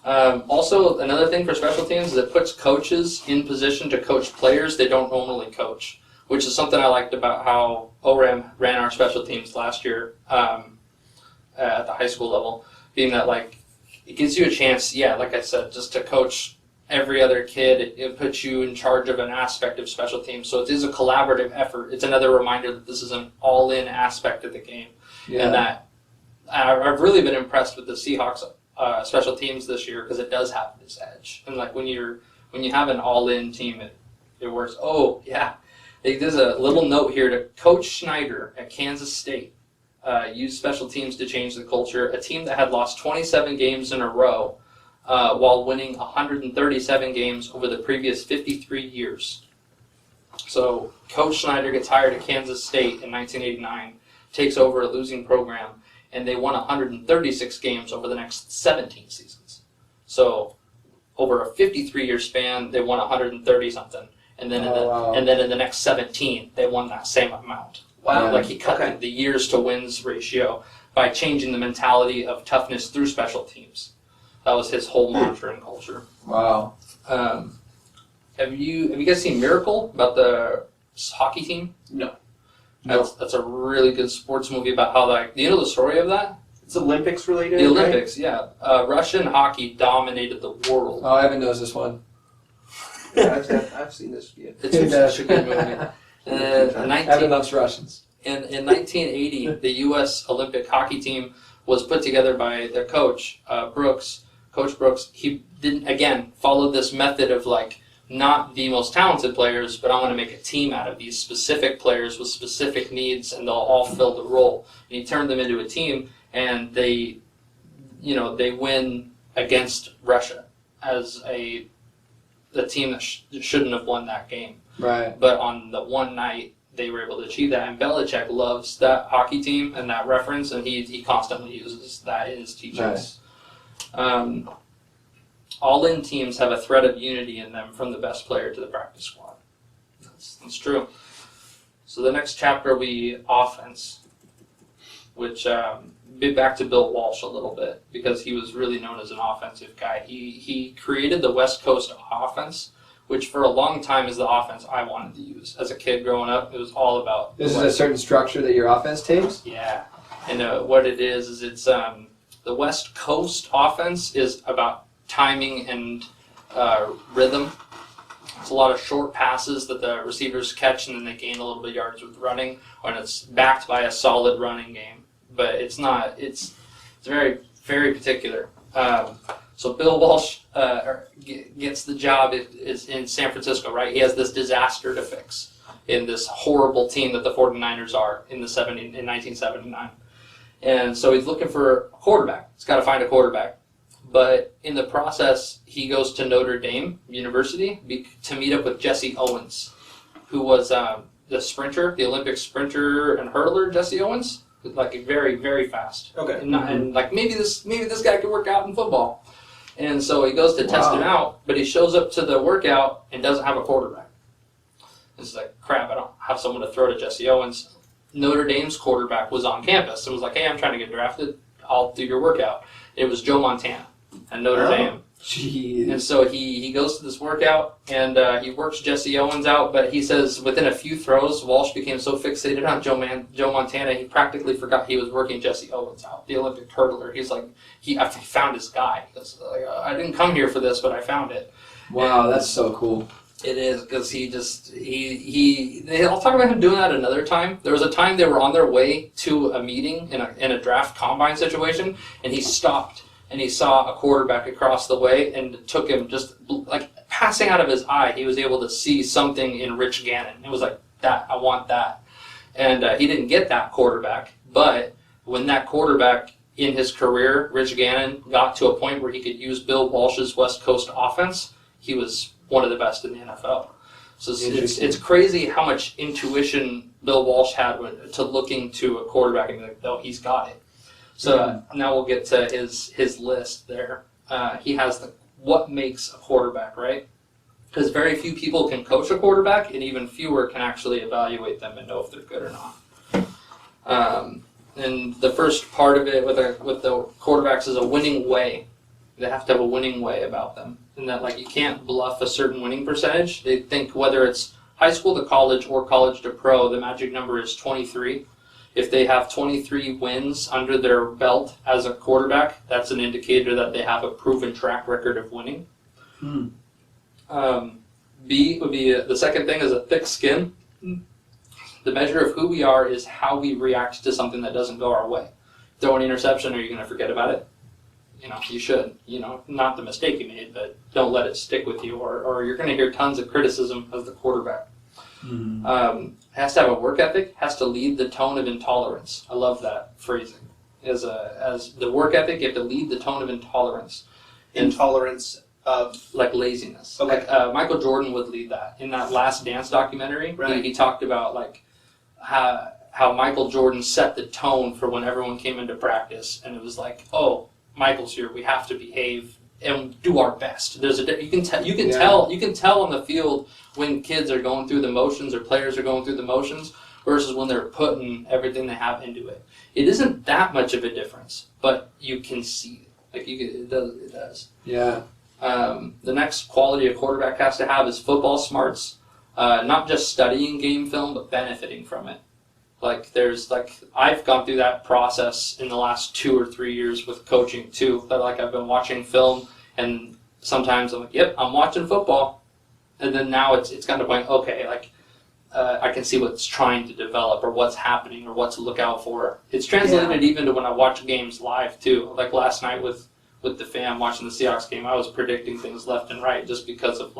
S2: Also, another thing for special teams is it puts coaches in position to coach players they don't normally coach, which is something I liked about how ORAM ran our special teams last year at the high school level, being that like it gives you a chance, like I said, just to coach every other kid. It puts you in charge of an aspect of special teams, so it is a collaborative effort. It's another reminder that this is an all-in aspect of the game, and that I've really been impressed with the Seahawks special teams this year because it does have this edge. And like when you have an all-in team, it works. Oh yeah, there's a little note here to Coach Schneider at Kansas State. Used special teams to change the culture. A team that had lost 27 games in a row while winning 137 games over the previous 53 years. So Coach Schneider gets hired at Kansas State in 1989, takes over a losing program, and they won 136 games over the next 17 seasons. So over a 53-year span, they won 130-something. And then in the next 17, they won that same amount. Wow. Like he cut the years to wins ratio by changing the mentality of toughness through special teams. That was his whole mantra and culture.
S3: Wow.
S2: Have you guys seen Miracle about the hockey team?
S1: No.
S2: That's a really good sports movie about how do you know the story of that?
S1: It's Olympics related.
S2: The Olympics, yeah. Russian hockey dominated the world.
S3: Oh, Evan knows this one.
S1: Yeah, I've seen this. Yeah.
S2: It's such a good movie.
S3: Evan loves Russians.
S2: In 1980, the U.S. Olympic hockey team was put together by their coach, Brooks. Coach Brooks, he didn't, followed this method of like, not the most talented players, but I'm going to make a team out of these specific players with specific needs, and they'll all fill the role. And he turned them into a team, and they win against Russia as the team that shouldn't have won that game.
S3: Right.
S2: But on the one night, they were able to achieve that. And Belichick loves that hockey team and that reference, and he constantly uses that in his teachings. Nice. All-in teams have a thread of unity in them from the best player to the practice squad. That's true. So the next chapter will be offense, which be back to Bill Walsh a little bit, because he was really known as an offensive guy. He created the West Coast offense, which for a long time is the offense I wanted to use. As a kid growing up, it was all about...
S3: This is a certain structure that your offense takes?
S2: Yeah. And what it is it's the West Coast offense is about timing and rhythm. It's a lot of short passes that the receivers catch, and then they gain a little bit of yards with running, and it's backed by a solid running game. But it's not. It's very, very particular. So Bill Walsh gets the job is in San Francisco, right? He has this disaster to fix in this horrible team that the 49ers are in 1979. And so he's looking for a quarterback. He's got to find a quarterback. But in the process, he goes to Notre Dame University to meet up with Jesse Owens, who was the sprinter, the Olympic sprinter and hurdler, Jesse Owens, like very, very fast.
S1: Okay.
S2: And like maybe this guy could work out in football. And so he goes to test him out, but he shows up to the workout and doesn't have a quarterback. It's like, crap, I don't have someone to throw to Jesse Owens. Notre Dame's quarterback was on campus and was like, hey, I'm trying to get drafted. I'll do your workout. It was Joe Montana at Notre Dame.
S3: Jeez.
S2: And so he goes to this workout, and he works Jesse Owens out, but he says within a few throws, Walsh became so fixated on Joe Montana, he practically forgot he was working Jesse Owens out, the Olympic hurtler. He's like, he found his guy. He goes, I didn't come here for this, but I found it.
S3: Wow,
S2: And
S3: that's so cool.
S2: it is, because I'll talk about him doing that another time. There was a time they were on their way to a meeting in a draft combine situation, and he stopped. And he saw a quarterback across the way, and it took him just like passing out of his eye. He was able to see something in Rich Gannon. It was like, that, I want that. And he didn't get that quarterback, but when that quarterback in his career, Rich Gannon, got to a point where he could use Bill Walsh's West Coast offense, he was one of the best in the NFL. So it's crazy how much intuition Bill Walsh had to looking to a quarterback and be like, oh, he's got it. So now we'll get to his list there. He has what makes a quarterback, right? Because very few people can coach a quarterback, and even fewer can actually evaluate them and know if they're good or not. And the first part of it with the quarterbacks is a winning way. They have to have a winning way about them, and that you can't bluff a certain winning percentage. They think whether it's high school to college or college to pro, the magic number is 23. If they have 23 wins under their belt as a quarterback, that's an indicator that they have a proven track record of winning. B would be the second thing is a thick skin. The measure of who we are is how we react to something that doesn't go our way. Throw an interception, are you going to forget about it? You should. Not the mistake you made, but don't let it stick with you, or you're going to hear tons of criticism of the quarterback. Has to have a work ethic, has to lead the tone of intolerance. I love that phrasing. As the work ethic, you have to lead the tone of intolerance.
S1: Intolerance of
S2: laziness.
S1: Okay.
S2: Michael Jordan would lead that. In that Last Dance documentary,
S1: right.
S2: he talked about how Michael Jordan set the tone for when everyone came into practice, and it was like, oh, Michael's here, we have to behave and do our best. You can tell on the field when kids are going through the motions or players are going through the motions versus when they're putting everything they have into it. It isn't that much of a difference, but you can see it. It does.
S3: Yeah.
S2: The next quality a quarterback has to have is football smarts. Not just studying game film, but benefiting from it. I've gone through that process in the last 2 or 3 years with coaching too. That I've been watching film, and sometimes I'm like, yep, I'm watching football, and then now it's gotten to the point, okay, I can see what's trying to develop or what's happening or what to look out for. It's translated even to when I watch games live too. Like last night with the fam watching the Seahawks game, I was predicting things left and right just because of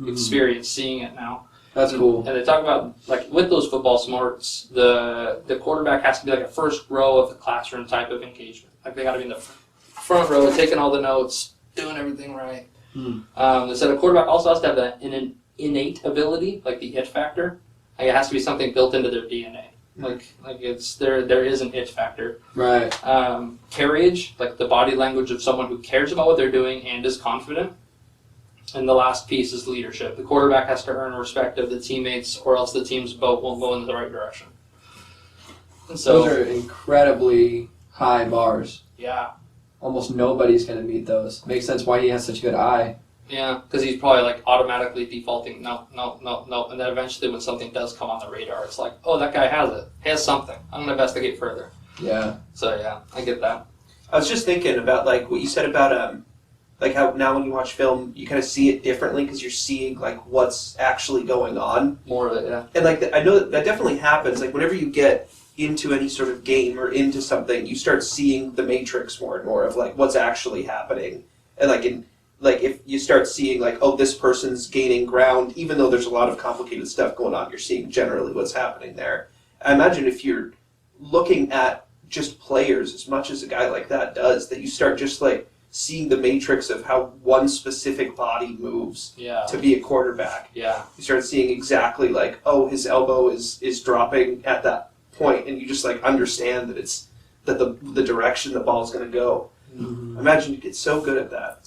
S2: experience seeing it now.
S3: That's cool.
S2: And they talk about, with those football smarts, the quarterback has to be a first row of the classroom type of engagement. They got to be in the front row, taking all the notes, doing everything right. They said a quarterback also has to have an innate ability, the it factor. It has to be something built into their DNA. There is an it factor.
S3: Right.
S2: Carriage, the body language of someone who cares about what they're doing and is confident. And the last piece is leadership. The quarterback has to earn respect of the teammates, or else the team's boat won't go in the right direction. And so,
S3: those are incredibly high bars.
S2: Yeah.
S3: Almost nobody's going to meet those. Makes sense why he has such a good eye.
S2: Yeah, because he's probably automatically defaulting, no. And then eventually when something does come on the radar, it's like, oh, that guy has it. He has something. I'm going to investigate further.
S3: Yeah.
S2: So, yeah, I get that.
S1: I was just thinking about what you said about how now when you watch film, you kind of see it differently because you're seeing what's actually going on.
S2: More of it, yeah.
S1: And I know that definitely happens. Whenever you get into any sort of game or into something, you start seeing the matrix more and more of what's actually happening. And if you start seeing oh, this person's gaining ground, even though there's a lot of complicated stuff going on, you're seeing generally what's happening there. I imagine if you're looking at just players as much as a guy like that does, that you start just seeing the matrix of how one specific body moves to be a quarterback.
S2: Yeah.
S1: You start seeing exactly oh, his elbow is dropping at that point, and you just understand that it's the direction the ball's going to go. Mm-hmm. I imagine you get so good at that.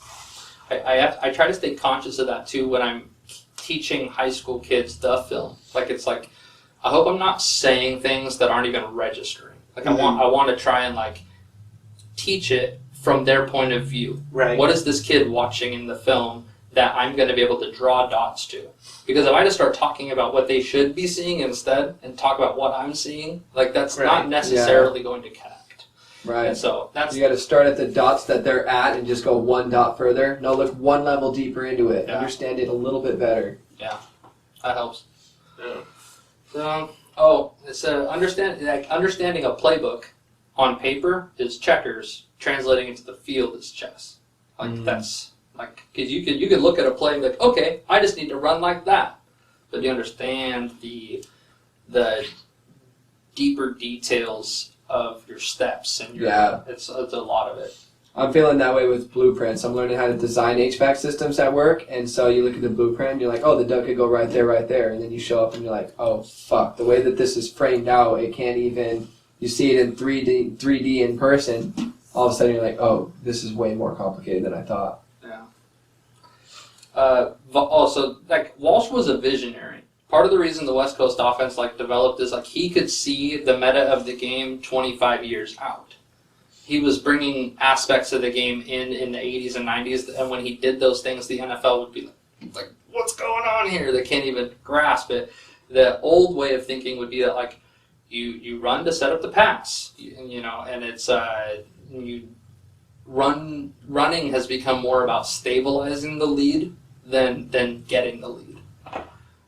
S2: I try to stay conscious of that too when I'm teaching high school kids the film. I hope I'm not saying things that aren't even registering. I want to try and teach it from their point of view.
S1: Right.
S2: What is this kid watching in the film that I'm going to be able to draw dots to? Because if I just start talking about what they should be seeing instead and talk about what I'm seeing, like that's not necessarily going to connect.
S3: Right.
S2: And so that's
S3: you got to start at the dots that they're at and just go one dot further. No, look one level deeper into it.
S2: Yeah.
S3: Understand it a little bit better.
S2: Yeah, that helps.
S1: Yeah.
S2: It's understanding a playbook on paper is checkers. Translating into the field is chess. That's like because you could look at a play and be like, okay, I just need to run like that, but you understand the deeper details of your steps and it's a lot of it.
S3: I'm feeling that way with blueprints. I'm learning how to design HVAC systems at work, and so you look at the blueprint and you're like, oh, the duct could go right there, and then you show up and you're like, oh, fuck, the way that this is framed out, it can't even, you see it in 3D in person, all of a sudden you're like, oh, this is way more complicated than I thought.
S2: Yeah. Also, like, Walsh was a visionary. Part of the reason the West Coast offense, developed is, he could see the meta of the game 25 years out. He was bringing aspects of the game in the 80s and 90s, and when he did those things, the NFL would be like, what's going on here? They can't even grasp it. The old way of thinking would be that, you run to set up the pass, and it's running has become more about stabilizing the lead than getting the lead.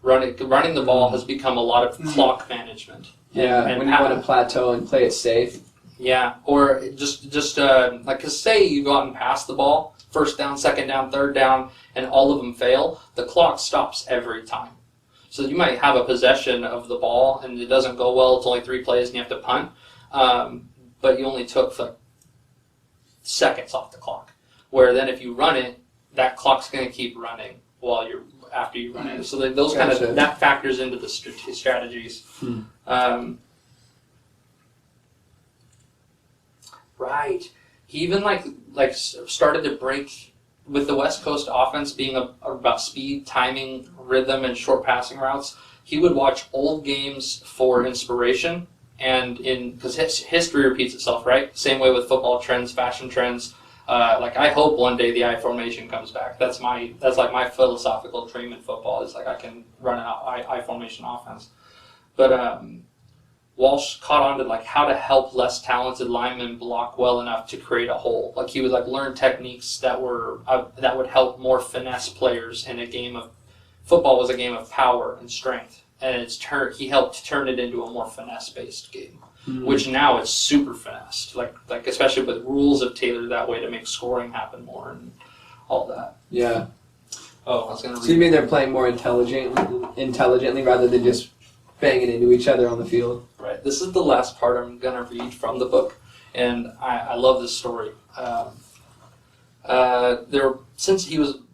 S2: Running the ball has become a lot of clock management.
S3: And when you want to plateau and play it safe.
S2: Yeah, or just because say you go out and pass the ball, first down, second down, third down, and all of them fail, the clock stops every time. So you might have a possession of the ball and it doesn't go well, it's only 3 plays and you have to punt, but you only took seconds off the clock. Where then if you run it, that clock's going to keep running after you run it. So those that factors into the strategies. Right. He even started to break with the West Coast offense being about speed, timing, rhythm, and short passing routes. He would watch old games for inspiration, and because history repeats itself, right? Same way with football trends, fashion trends. I hope one day the I formation comes back. That's my philosophical dream in football. Is I can run an I formation offense, but Walsh caught on to how to help less talented linemen block well enough to create a hole. He would learn techniques that would help more finesse players in a game of football. Was a game of power and strength, and he helped turn it into a more finesse based game, which now is super finessed. Especially with rules have tailored that way to make scoring happen more and all that.
S3: Yeah.
S2: Oh, I was gonna.
S3: So you mean they're playing more intelligently rather than just banging into each other on the field?
S2: Right. This is the last part I'm going to read from the book, and I love this story. Bill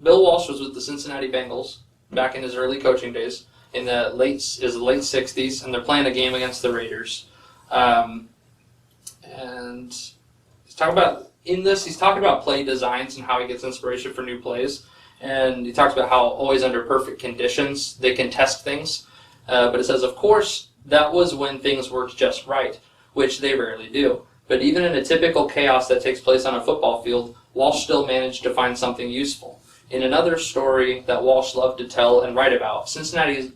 S2: Walsh was with the Cincinnati Bengals back in his early coaching days in the late 60s, and they're playing a game against the Raiders. And he's talking about play designs and how he gets inspiration for new plays, and he talks about how always under perfect conditions they can test things. But it says, of course, that was when things worked just right, which they rarely do. But even in a typical chaos that takes place on a football field, Walsh still managed to find something useful. In another story that Walsh loved to tell and write about, Cincinnati's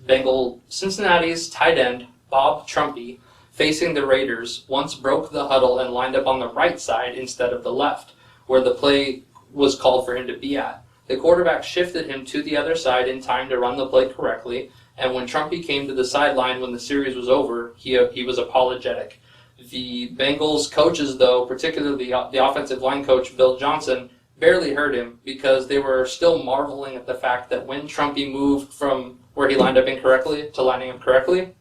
S2: tight end, Bob Trumpy, facing the Raiders, once broke the huddle and lined up on the right side instead of the left, where the play was called for him to be at. The quarterback shifted him to the other side in time to run the play correctly, and when Trumpy came to the sideline when the series was over, he was apologetic. The Bengals coaches, though, particularly the offensive line coach, Bill Johnson, barely heard him because they were still marveling at the fact that when Trumpy moved from where he lined up incorrectly to lining up correctly,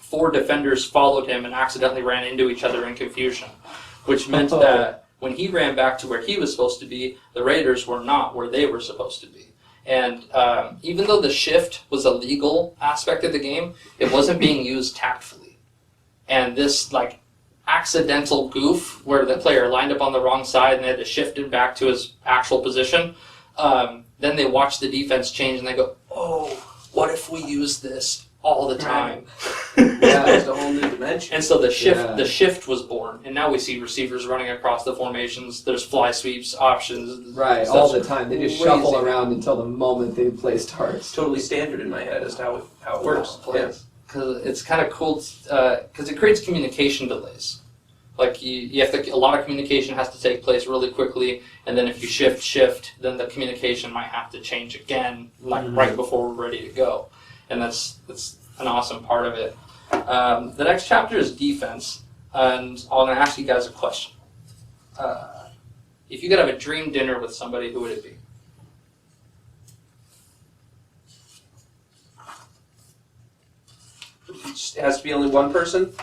S2: 4 defenders followed him and accidentally ran into each other in confusion, which meant that when he ran back to where he was supposed to be, the Raiders were not where they were supposed to be. And even though the shift was a legal aspect of the game, it wasn't being used tactfully. And this accidental goof where the player lined up on the wrong side and they had to shift him back to his actual position, then they watch the defense change and they go, oh, what if we use this all the time.
S1: Yeah, it's a whole new dimension.
S2: And so the shift was born, and now we see receivers running across the formations. There's fly sweeps, options,
S3: right, all the time. They just
S2: crazy.
S3: shuffle around until the moment the play starts.
S1: Totally standard in my head as to how it works.
S2: Because it's kind of cool, because it creates communication delays. Like you have to, a lot of communication has to take place really quickly, and then if you shift, then the communication might have to change again, like right before we're ready to go, and that's an awesome part of it. The next chapter is defense, and I'm going to ask you guys a question. If you could have a dream dinner with somebody, who would it be?
S1: It has to be only one person?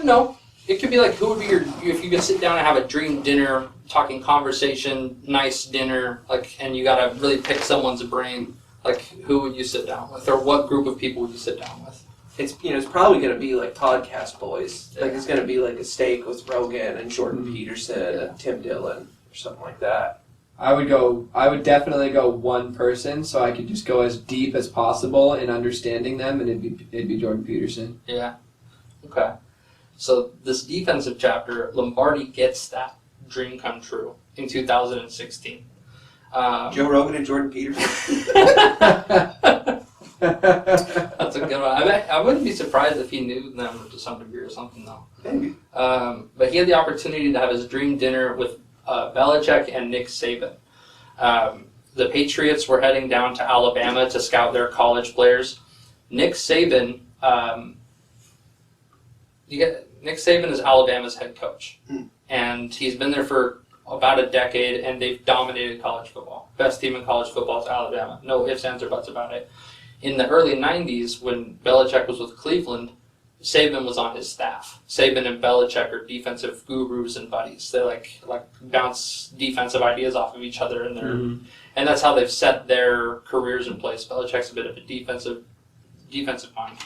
S2: No. It could be like, who would be if you could sit down and have a dream dinner, talking conversation, nice dinner, like, and you got to really pick someone's brain, like, who would you sit down with, or what group of people would you sit down with?
S1: It's it's probably going to be like podcast boys. Like it's going to be like a steak with Rogan and Jordan Peterson and Tim Dillon or something like that.
S3: I would definitely go one person, so I could just go as deep as possible in understanding them, and it'd be Jordan Peterson.
S2: Yeah. Okay. So this defensive chapter, Lombardi gets that dream come true in 2016.
S1: Joe Rogan and Jordan Peterson.
S2: That's a good one. I wouldn't be surprised if he knew them to some degree or something, though.
S1: Maybe.
S2: But he had the opportunity to have his dream dinner with Belichick and Nick Saban. The Patriots were heading down to Alabama to scout their college players. Nick Saban is Alabama's head coach, and he's been there for about a decade, and they've dominated college football. Best team in college football is Alabama. No ifs, ands, or buts about it. In the early 90s, when Belichick was with Cleveland, Saban was on his staff. Saban and Belichick are defensive gurus and buddies. They like bounce defensive ideas off of each other, and and that's how they've set their careers in place. Belichick's a bit of a defensive mind,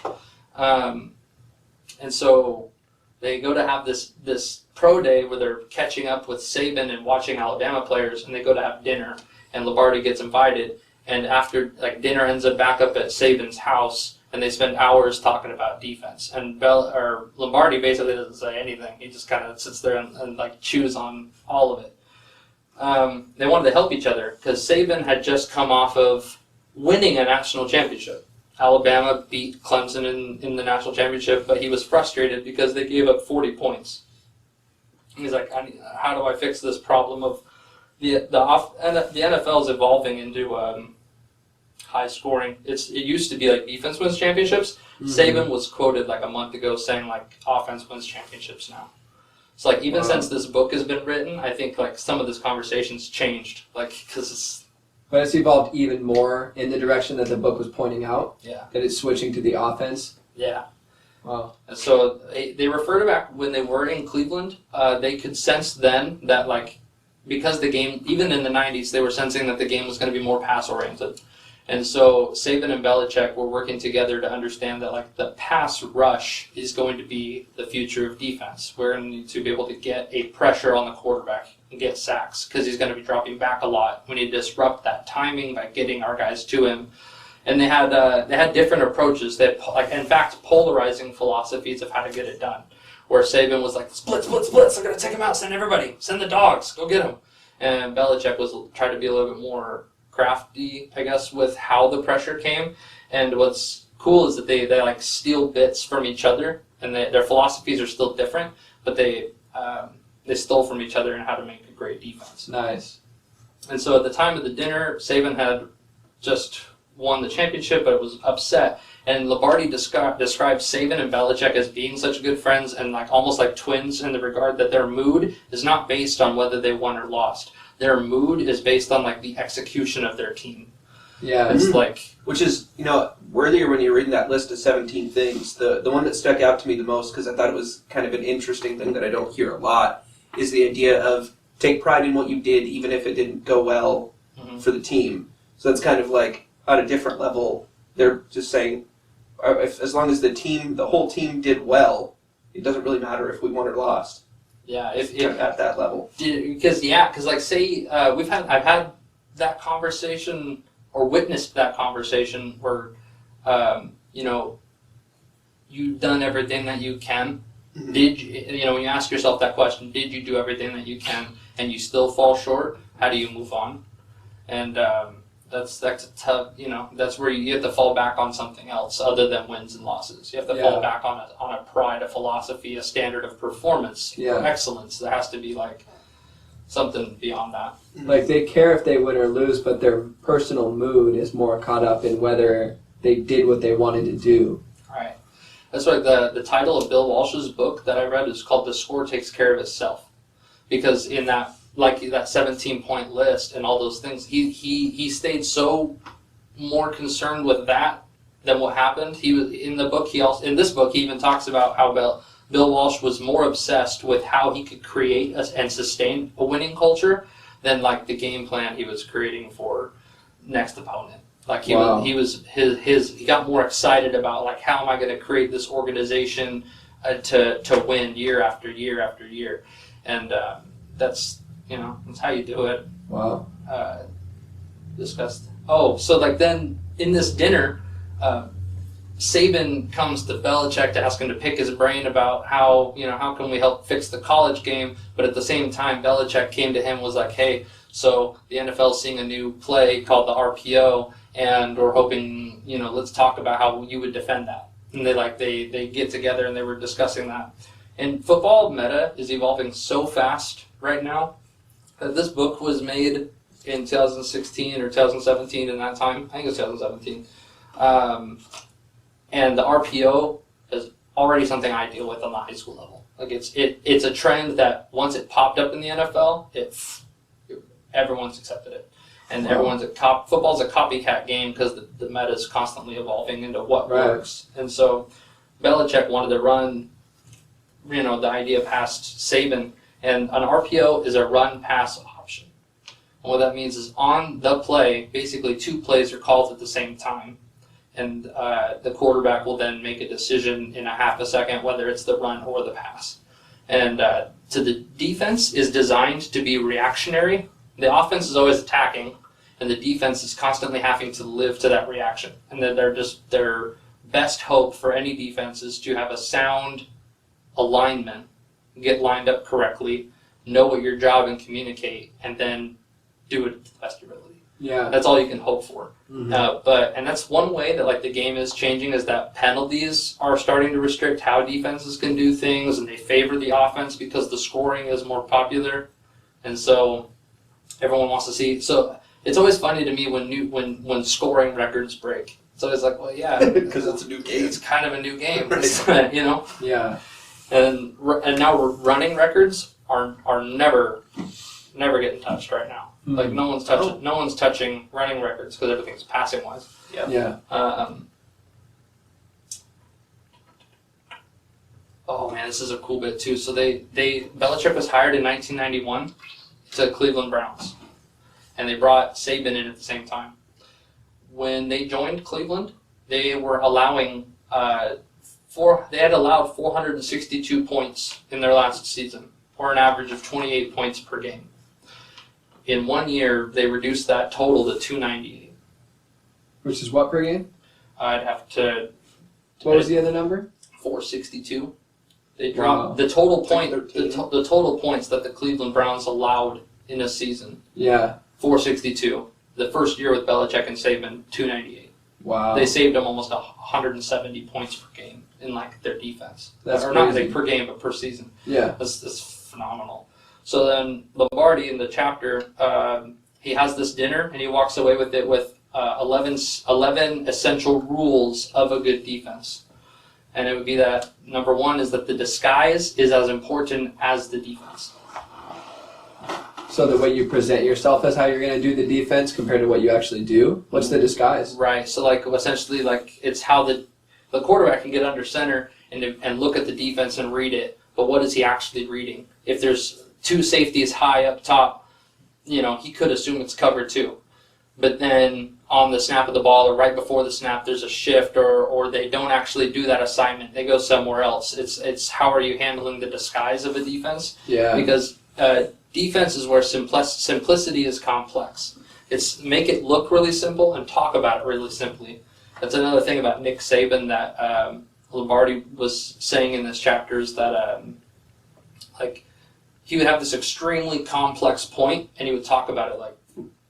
S2: and so they go to have this pro day where they're catching up with Saban and watching Alabama players, and they go to have dinner, and Lombardi gets invited, and after dinner ends up back up at Saban's house, and they spend hours talking about defense, and Lombardi basically doesn't say anything. He just kind of sits there and chews on all of it. They wanted to help each other because Saban had just come off of winning a national championship. Alabama beat Clemson in the national championship, but he was frustrated because they gave up 40 points. And he's like, how do I fix this problem of the NFL is evolving into high scoring. It used to be like defense wins championships. Saban was quoted like a month ago saying like offense wins championships now. So like even since this book has been written, I think like some of this conversation's changed, like because it's.
S3: But it's evolved even more in the direction that the book was pointing out.
S2: Yeah.
S3: That it's switching to the offense.
S2: Yeah.
S3: Wow.
S2: So they refer to back when they were in Cleveland, they could sense then that like because the game, even in the 90s, they were sensing that the game was going to be more pass oriented. And so Saban and Belichick were working together to understand that like the pass rush is going to be the future of defense. We're going to need to be able to get a pressure on the quarterback and get sacks because he's going to be dropping back a lot. We need to disrupt that timing by getting our guys to him. And they had different approaches. They had, like in fact, polarizing philosophies of how to get it done. Where Saban was like, split, I'm going to take him out, send everybody, send the dogs, go get him. And Belichick was trying to be a little bit more crafty, I guess, with how the pressure came. And what's cool is that they like steal bits from each other, and their philosophies are still different, but they stole from each other and how to make a great defense.
S3: Nice.
S2: And so at the time of the dinner, Saban had just won the championship, but was upset. And Lombardi described Saban and Belichick as being such good friends and like almost like twins in the regard that their mood is not based on whether they won or lost. Their mood is based on like the execution of their team.
S3: Yeah,
S2: it's like,
S1: which is worthier when you're reading that list of 17 things. The one that stuck out to me the most because I thought it was kind of an interesting thing that I don't hear a lot is the idea of take pride in what you did even if it didn't go well for the team. So it's kind of like on a different level. They're just saying as long as the whole team did well, it doesn't really matter if we won or lost.
S2: Yeah, if
S1: at that level.
S2: Because like say I've had that conversation or witnessed that conversation where you've done everything that you can? Did you know when you ask yourself that question, did you do everything that you can and you still fall short? How do you move on? And that's a tough, that's where you have to fall back on something else other than wins and losses. You have to fall back on a pride, a philosophy, a standard of performance, or excellence. There has to be like something beyond that.
S3: Like they care if they win or lose, but their personal mood is more caught up in whether they did what they wanted to do.
S2: Right. That's right. The title of Bill Walsh's book that I read is called "The Score Takes Care of Itself," because in that 17-point list and all those things, he stayed so more concerned with that than what happened. He was in this book he even talks about how Bill Walsh was more obsessed with how he could create and sustain a winning culture than like the game plan he was creating for next opponent. Like he got more excited about like, how am I going to create this organization to win year after year after year, and that's how you do it.
S3: Wow.
S2: Discussed. Oh, so like then in this dinner, Saban comes to Belichick to ask him to pick his brain about how can we help fix the college game, but at the same time Belichick came to him was like, hey, so the NFL's seeing a new play called the RPO, and we're hoping, let's talk about how you would defend that. And they get together and they were discussing that. And football meta is evolving so fast right now that this book was made in 2016 or 2017 in that time. I think it was 2017. And the RPO is already something I deal with on the high school level. Like it's a trend that once it popped up in the NFL, everyone's accepted it. And football's a copycat game because the meta is constantly evolving into what works. And so Belichick wanted to run, the idea past Saban, and an RPO is a run-pass option. And what that means is on the play, basically two plays are called at the same time. And the quarterback will then make a decision in a half a second whether it's the run or the pass. And so the defense is designed to be reactionary. The offense is always attacking, and the defense is constantly having to live to that reaction. And then their best hope for any defense is to have a sound alignment, get lined up correctly, know what your job and communicate, and then do it to the best of your ability.
S3: Yeah,
S2: that's all you can hope for.
S3: Mm-hmm.
S2: And that's one way that the game is changing, is that penalties are starting to restrict how defenses can do things, and they favor the offense because the scoring is more popular, and so everyone wants to see. So it's always funny to me when scoring records break. It's always like, well, yeah,
S1: because it's a new game.
S2: It's kind of a new game,
S1: Right.
S2: Yeah. And now running records are never getting touched right now. Mm-hmm. Like no one's touching running records because everything's passing wise.
S3: Yeah.
S2: Oh man, this is a cool bit too. So Belichick was hired in 1991 to Cleveland Browns, and they brought Saban in at the same time. When they joined Cleveland, they were allowing they had allowed 462 points in their last season, or an average of 28 points per game. In 1 year, they reduced that total to 298.
S3: Which is what per game?
S2: I'd have to.
S3: What was the other number?
S2: 462. They dropped the total point. The total points that the Cleveland Browns allowed in a season.
S3: Yeah.
S2: 462. The first year with Belichick and Saban, 298.
S3: Wow.
S2: They saved them almost 170 points per game in their defense.
S3: That's
S2: or
S3: crazy.
S2: not per game, but per season.
S3: Yeah.
S2: That's phenomenal. So then Lombardi in the chapter, he has this dinner and he walks away with it with 11 essential rules of a good defense. And it would be that number one is that the disguise is as important as the defense.
S3: So the way you present yourself as how you're going to do the defense compared to what you actually do? What's the disguise?
S2: Right. So essentially it's how the quarterback can get under center and look at the defense and read it. But what is he actually reading? If there's two safeties high up top, he could assume it's cover two. But then on the snap of the ball or right before the snap, there's a shift or they don't actually do that assignment. They go somewhere else. It's how are you handling the disguise of a defense?
S3: Yeah.
S2: Because defense is where simplicity is complex. It's make it look really simple and talk about it really simply. That's another thing about Nick Saban that Lombardi was saying in this chapter is that like he would have this extremely complex point, and he would talk about it like,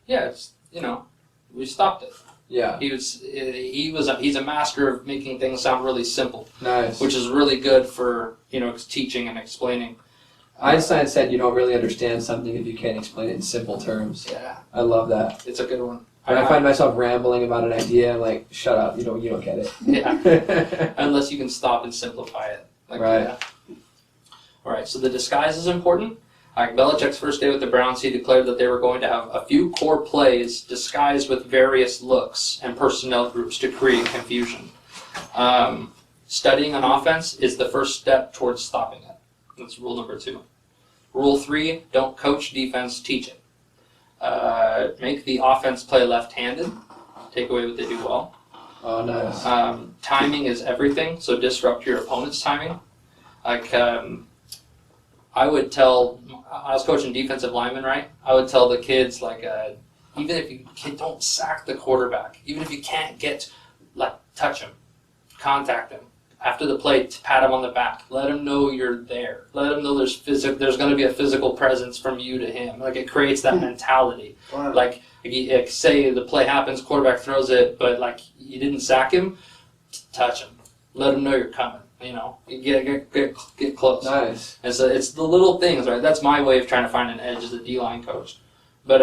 S2: yeah, it's, you know, we stopped it.
S3: Yeah.
S2: He's a master of making things sound really simple.
S3: Nice.
S2: Which is really good for, you know, teaching and explaining.
S3: Einstein said you don't really understand something if you can't explain it in simple terms.
S2: Yeah.
S3: I love that.
S2: It's a good one.
S3: When I find myself rambling about an idea, I'm like, shut up, you don't get it.
S2: Yeah. Unless you can stop and simplify it. Like,
S3: right.
S2: Yeah. All right, so the disguise is important. Like Belichick's first day with the Browns, he declared that they were going to have a few core plays disguised with various looks and personnel groups to create confusion. Studying an offense is the first step towards stopping it. That's rule number 2. Rule 3, don't coach defense, teach it. Make the offense play left-handed. Take away what they do well.
S3: Oh, nice.
S2: Timing is everything, so disrupt your opponent's timing. Like, I was coaching defensive linemen, right? I would tell the kids, like, even if you don't sack the quarterback, even if you can't touch him, contact him. After the play, pat him on the back. Let him know you're there. Let him know there's going to be a physical presence from you to him. Like, it creates that mentality.
S1: Wow.
S2: Like, say the play happens, quarterback throws it, but, like, you didn't sack him, touch him. Let him know you're coming. You know, you get close.
S3: Nice.
S2: And so it's the little things, right? That's my way of trying to find an edge as a D-line coach. But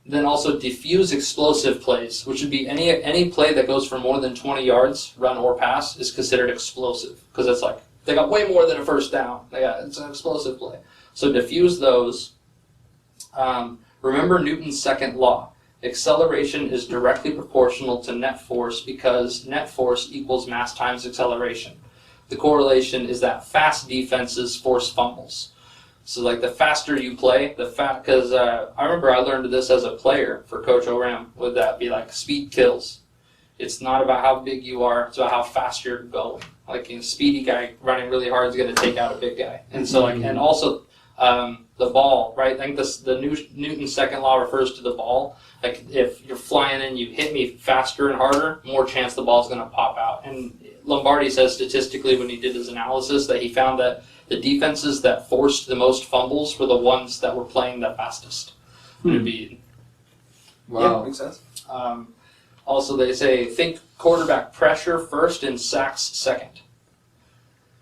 S2: then also diffuse explosive plays, which would be any play that goes for more than 20 yards, run or pass, is considered explosive. Because it's like, they got way more than a first down. It's an explosive play. So diffuse those. Remember Newton's second law. Acceleration is directly proportional to net force because net force equals mass times acceleration. The correlation is that fast defenses force fumbles. So, like, the faster you play, because I remember I learned this as a player for Coach Oram, would that be like speed kills. It's not about how big you are, it's about how fast you're going. Like, a speedy guy running really hard is going to take out a big guy. And so, like, and also the ball, right? I think the Newton's second law refers to the ball. Like, if you're flying in, you hit me faster and harder, more chance the ball's going to pop out. And Lombardi says statistically when he did his analysis that he found that the defenses that forced the most fumbles were the ones that were playing the fastest. It'd be,
S3: wow.
S1: Yeah, makes sense.
S2: Also, they say think quarterback pressure first and sacks second.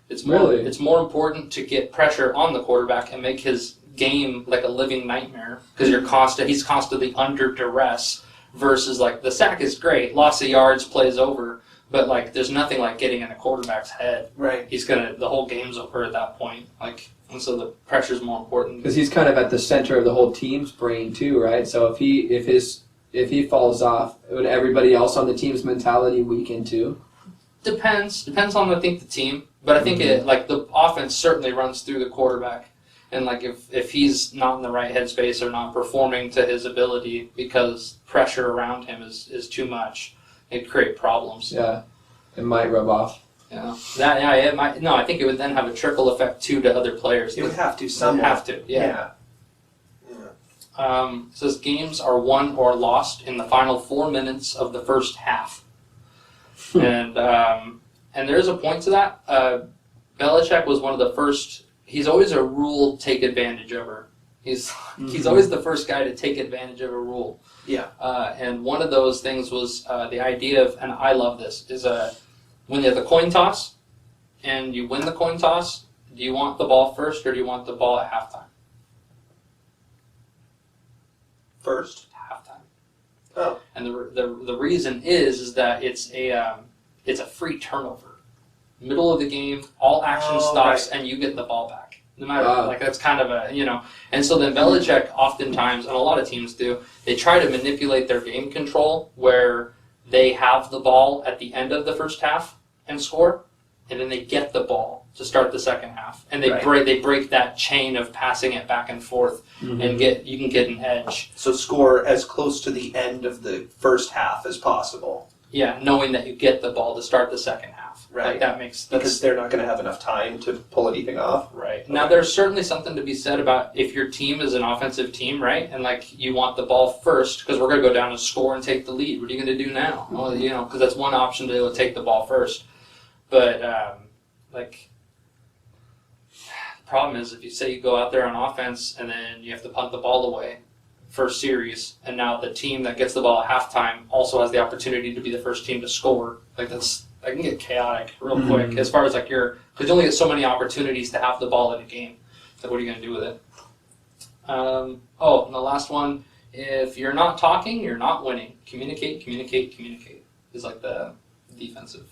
S2: It's more important to get pressure on the quarterback and make his game like a living nightmare because he's constantly under duress versus like the sack is great, loss of yards, plays over, but like there's nothing like getting in a quarterback's head.
S1: Right.
S2: The whole game's over at that point. Like, and so the pressure's more important.
S3: Because he's kind of at the center of the whole team's brain too, right? So if he falls off, would everybody else on the team's mentality weaken too?
S2: Depends on I think the team, but I think the offense certainly runs through the quarterback. And like if he's not in the right headspace or not performing to his ability because pressure around him is too much, it create problems.
S3: Yeah, it might rub off.
S2: Yeah, it might. No, I think it would then have a trickle effect too to other players.
S1: It would have to.
S2: Some have to. Yeah. It says games are won or lost in the final 4 minutes of the first half, and there is a point to that. Belichick was one of the first. He's always a rule take advantage over. He's always the first guy to take advantage of a rule.
S1: Yeah.
S2: And one of those things was the idea of, and I love this, is when you have the coin toss and you win the coin toss, do you want the ball first or do you want the ball at halftime?
S1: First.
S2: Halftime.
S1: Oh.
S2: And the reason is that it's a free turnover. Middle of the game, all action stops, right. And you get the ball back. No matter, like that's kind of a, And so then Belichick oftentimes, and a lot of teams do, they try to manipulate their game control where they have the ball at the end of the first half and score, and then they get the ball to start the second half, and they break that chain of passing it back and forth, and you can get an edge.
S1: So score as close to the end of the first half as possible.
S2: Yeah, knowing that you get the ball to start the second half.
S1: Right.
S2: Like
S1: because they're not going to have enough time to pull anything off.
S2: Right. Now, there's certainly something to be said about if your team is an offensive team, right? And, like, you want the ball first because we're going to go down and score and take the lead. What are you going to do now? Well, because that's one option to take the ball first. But like, the problem is if you say you go out there on offense and then you have to punt the ball away first series, and now the team that gets the ball at halftime also has the opportunity to be the first team to score. Like that can get chaotic real quick as far as like because you only get so many opportunities to have the ball in a game. Like what are you going to do with it? And the last one, if you're not talking, you're not winning. Communicate is like the defensive.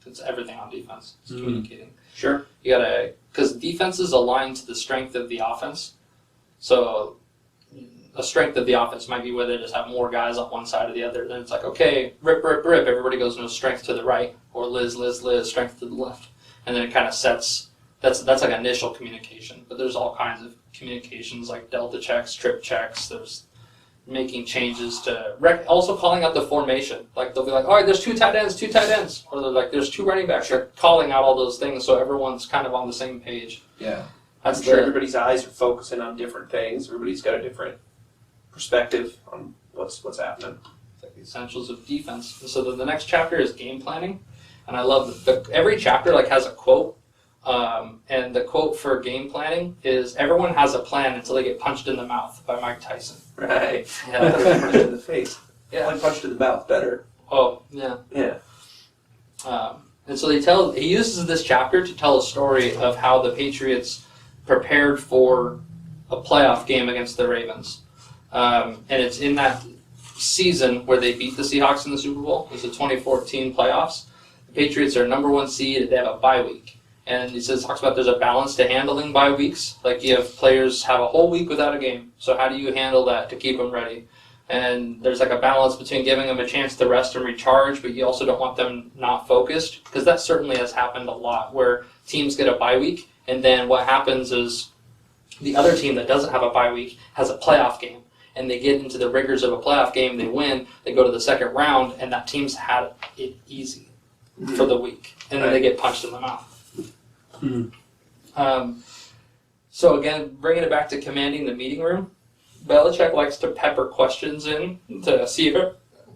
S2: It's everything on defense. It's communicating.
S1: Sure.
S2: You gotta, because defense is aligned to the strength of the offense. So the strength of the offense might be where they just have more guys on one side or the other. Then it's like, okay, rip. Everybody goes no strength to the right, or Liz, strength to the left, and then it kind of sets. That's like initial communication. But there's all kinds of communications like delta checks, trip checks. There's making changes to also calling out the formation. Like they'll be like, all right, there's two tight ends, or they're like, there's two running backs. They're calling out all those things so everyone's kind of on the same page.
S3: Yeah,
S1: I'm sure everybody's eyes are focusing on different things. Everybody's got a different perspective on what's happening.
S2: It's like the essentials of defense. And so the next chapter is game planning, and I love every chapter like has a quote. And the quote for game planning is, everyone has a plan until they get punched in the mouth, by Mike Tyson.
S1: Right.
S2: Yeah.
S1: Punched in the face.
S2: Yeah.
S1: I like punched in the mouth better.
S2: Oh, yeah.
S1: Yeah.
S2: And so he uses this chapter to tell a story of how the Patriots prepared for a playoff game against the Ravens. And it's in that season where they beat the Seahawks in the Super Bowl. It was the 2014 playoffs. The Patriots are number 1 seed. They have a bye week. And he talks about there's a balance to handling bye weeks. Like you have players have a whole week without a game. So how do you handle that to keep them ready? And there's like a balance between giving them a chance to rest and recharge, but you also don't want them not focused, because that certainly has happened a lot where teams get a bye week, and then what happens is the other team that doesn't have a bye week has a playoff game, and they get into the rigors of a playoff game, they win, they go to the second round, and that team's had it easy for the week, and then they get punched in the mouth. So again, bringing it back to commanding the meeting room, Belichick likes to pepper questions in to see if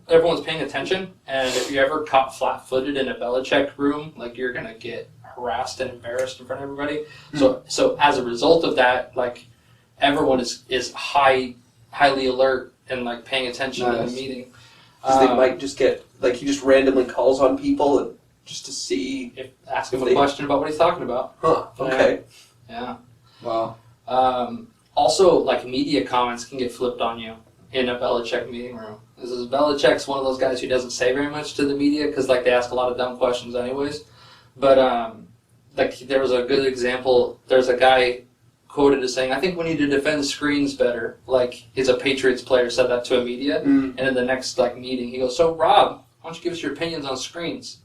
S2: everyone's paying attention, and if you're ever caught flat-footed in a Belichick room, like you're gonna get harassed and embarrassed in front of everybody. So as a result of that, like everyone is highly alert and like paying attention to the meeting.
S1: Because they might just get like he just randomly calls on people and just to see
S2: ask him a question about what he's talking about.
S1: Huh. Okay.
S2: Yeah.
S3: Wow.
S2: Also, like media comments can get flipped on you in a Belichick meeting room. Belichick's one of those guys who doesn't say very much to the media because like they ask a lot of dumb questions anyways. But like there was a good example. There's a guy quoted as saying, "I think we need to defend screens better." Like he's a Patriots player said that to a media, and in the next like meeting he goes, "So Rob, why don't you give us your opinions on screens?"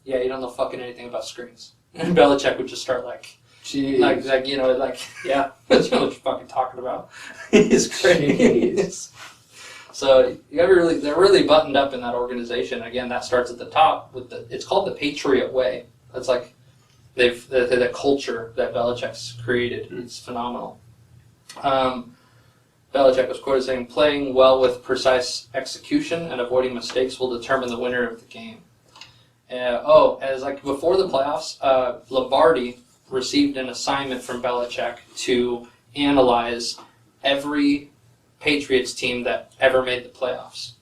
S2: "Yeah, you don't know fucking anything about screens." And Belichick would just start like.
S3: Jeez.
S2: Like you know, like yeah, that's what you're fucking talking about. He's crazy. So you gotta they're really buttoned up in that organization. Again, that starts at the top with it's called the Patriot Way. That's like the culture that Belichick's created. It's phenomenal. Belichick was quoted saying, "Playing well with precise execution and avoiding mistakes will determine the winner of the game." As like before the playoffs, Lombardi received an assignment from Belichick to analyze every Patriots team that ever made the playoffs.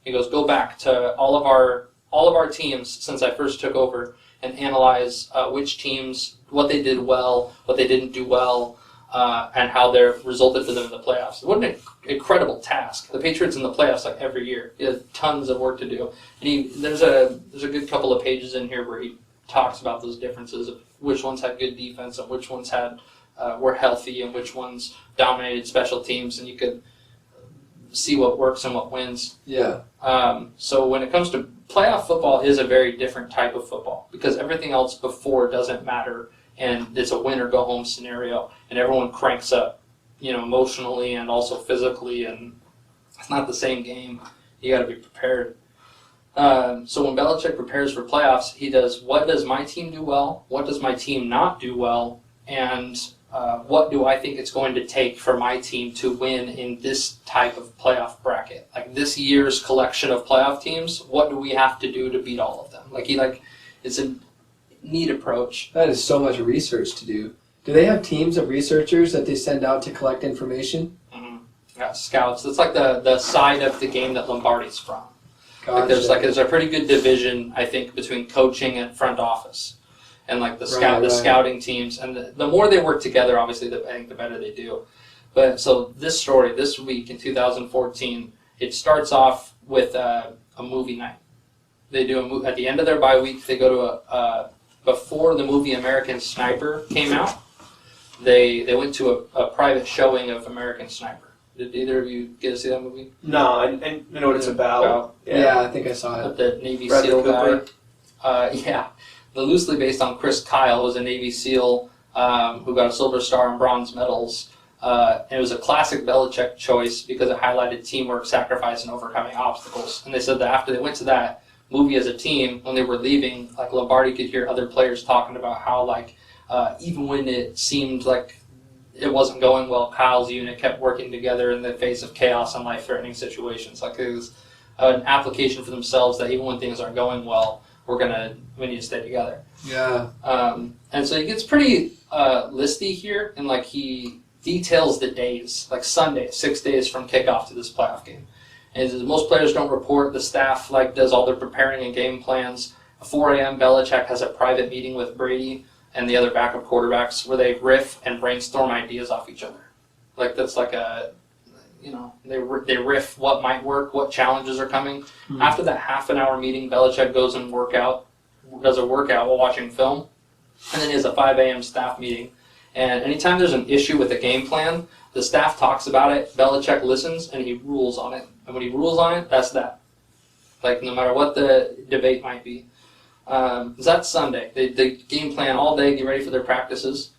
S2: He goes, "Go back to all of our teams since I first took over and analyze which teams, what they did well, what they didn't do well, and how they resulted for them in the playoffs." What an incredible task! The Patriots in the playoffs like every year. He has tons of work to do, and there's a good couple of pages in here where he talks about those differences of which ones had good defense and which ones were healthy and which ones dominated special teams, and you could see what works and what wins.
S3: Yeah.
S2: So when it comes to playoff football, is a very different type of football because everything else before doesn't matter, and it's a win or go home scenario, and everyone cranks up, emotionally and also physically, and it's not the same game. You got to be prepared. So when Belichick prepares for playoffs, he does, what does my team do well? What does my team not do well? And what do I think it's going to take for my team to win in this type of playoff bracket? Like this year's collection of playoff teams, what do we have to do to beat all of them? neat approach.
S3: That is so much research to do. Do they have teams of researchers that they send out to collect information?
S2: Mm-hmm. Yeah, scouts. It's like the side of the game that Lombardi's from.
S3: Gotcha.
S2: There's a pretty good division, I think, between coaching and front office, and like the scouting teams. And the more they work together, obviously, I think the better they do. But so this story this week in 2014, it starts off with a movie night. They do at the end of their bye week. They go to before the movie American Sniper came out. They went to a private showing of American Sniper. Did either of you get to see that movie?
S1: No, I know what it's about.
S3: Yeah, I think I saw
S2: With
S3: it.
S2: the Navy
S1: Bradley
S2: SEAL
S1: Cooper.
S2: guy. Yeah. Loosely based on Chris Kyle, was a Navy SEAL who got a Silver Star and bronze medals. And it was a classic Belichick choice because it highlighted teamwork, sacrifice, and overcoming obstacles. And they said that after they went to that movie as a team, when they were leaving, like Lombardi could hear other players talking about how, like, even when it seemed like it wasn't going well, Kyle's unit kept working together in the face of chaos and life-threatening situations. Like, it was an application for themselves that even when things aren't going well, we need to stay together.
S3: Yeah.
S2: And so he gets pretty listy here, and like he details the days, like Sunday, 6 days from kickoff to this playoff game. And he says most players don't report. The staff does all their preparing and game plans. At 4 a.m., Belichick has a private meeting with Brady and the other backup quarterbacks where they riff and brainstorm ideas off each other. Like that's like they riff what might work, what challenges are coming. Mm-hmm. After that half-an-hour meeting, Belichick goes and does a workout while watching film, and then he has a 5 a.m. staff meeting. And anytime there's an issue with a game plan, the staff talks about it, Belichick listens, and he rules on it. And when he rules on it, that's that. Like, no matter what the debate might be. So that's Sunday. They game plan all day, get ready for their practices.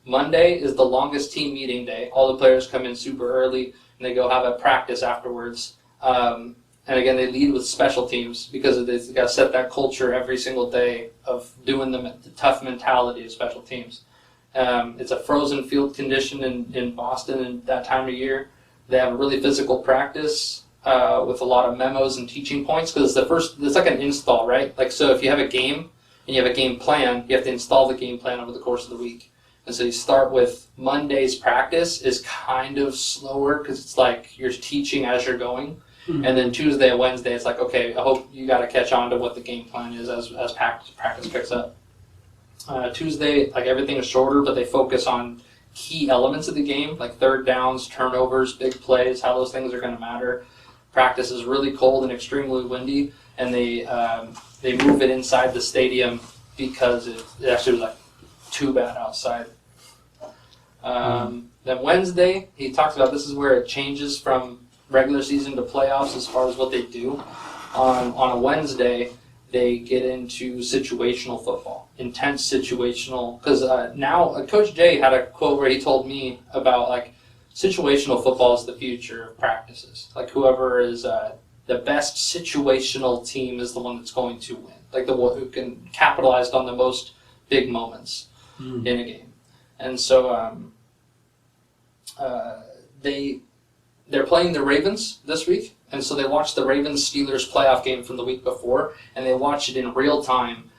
S2: Monday is the longest team meeting day. All the players come in super early, and they go have a practice afterwards. And again, they lead with special teams because they've got to set that culture every single day of doing the tough mentality of special teams. It's a frozen field condition in Boston in that time of year. They have a really physical practice with a lot of memos and teaching points because it's like an install, right? Like, so if you have a game and you have a game plan, you have to install the game plan over the course of the week. And so you start with Monday's practice is kind of slower because it's like you're teaching as you're going. Mm-hmm. And then Tuesday and Wednesday, it's like, okay, I hope you got to catch on to what the game plan is as practice picks up. Tuesday, like everything is shorter, but they focus on key elements of the game, like third downs, turnovers, big plays, how those things are going to matter. Practice is really cold and extremely windy, and they move it inside the stadium because it actually was like too bad outside. Then Wednesday, he talks about this is where it changes from regular season to playoffs as far as what they do. On a Wednesday, they get into situational football, intense situational. Because now, Coach Jay had a quote where he told me about like situational football is the future of practices. Like whoever is the best situational team is the one that's going to win. Like the one who can capitalize on the most big moments in a game. And so they're playing the Ravens this week. And so they watched the Ravens-Steelers playoff game from the week before, and they watched it in real time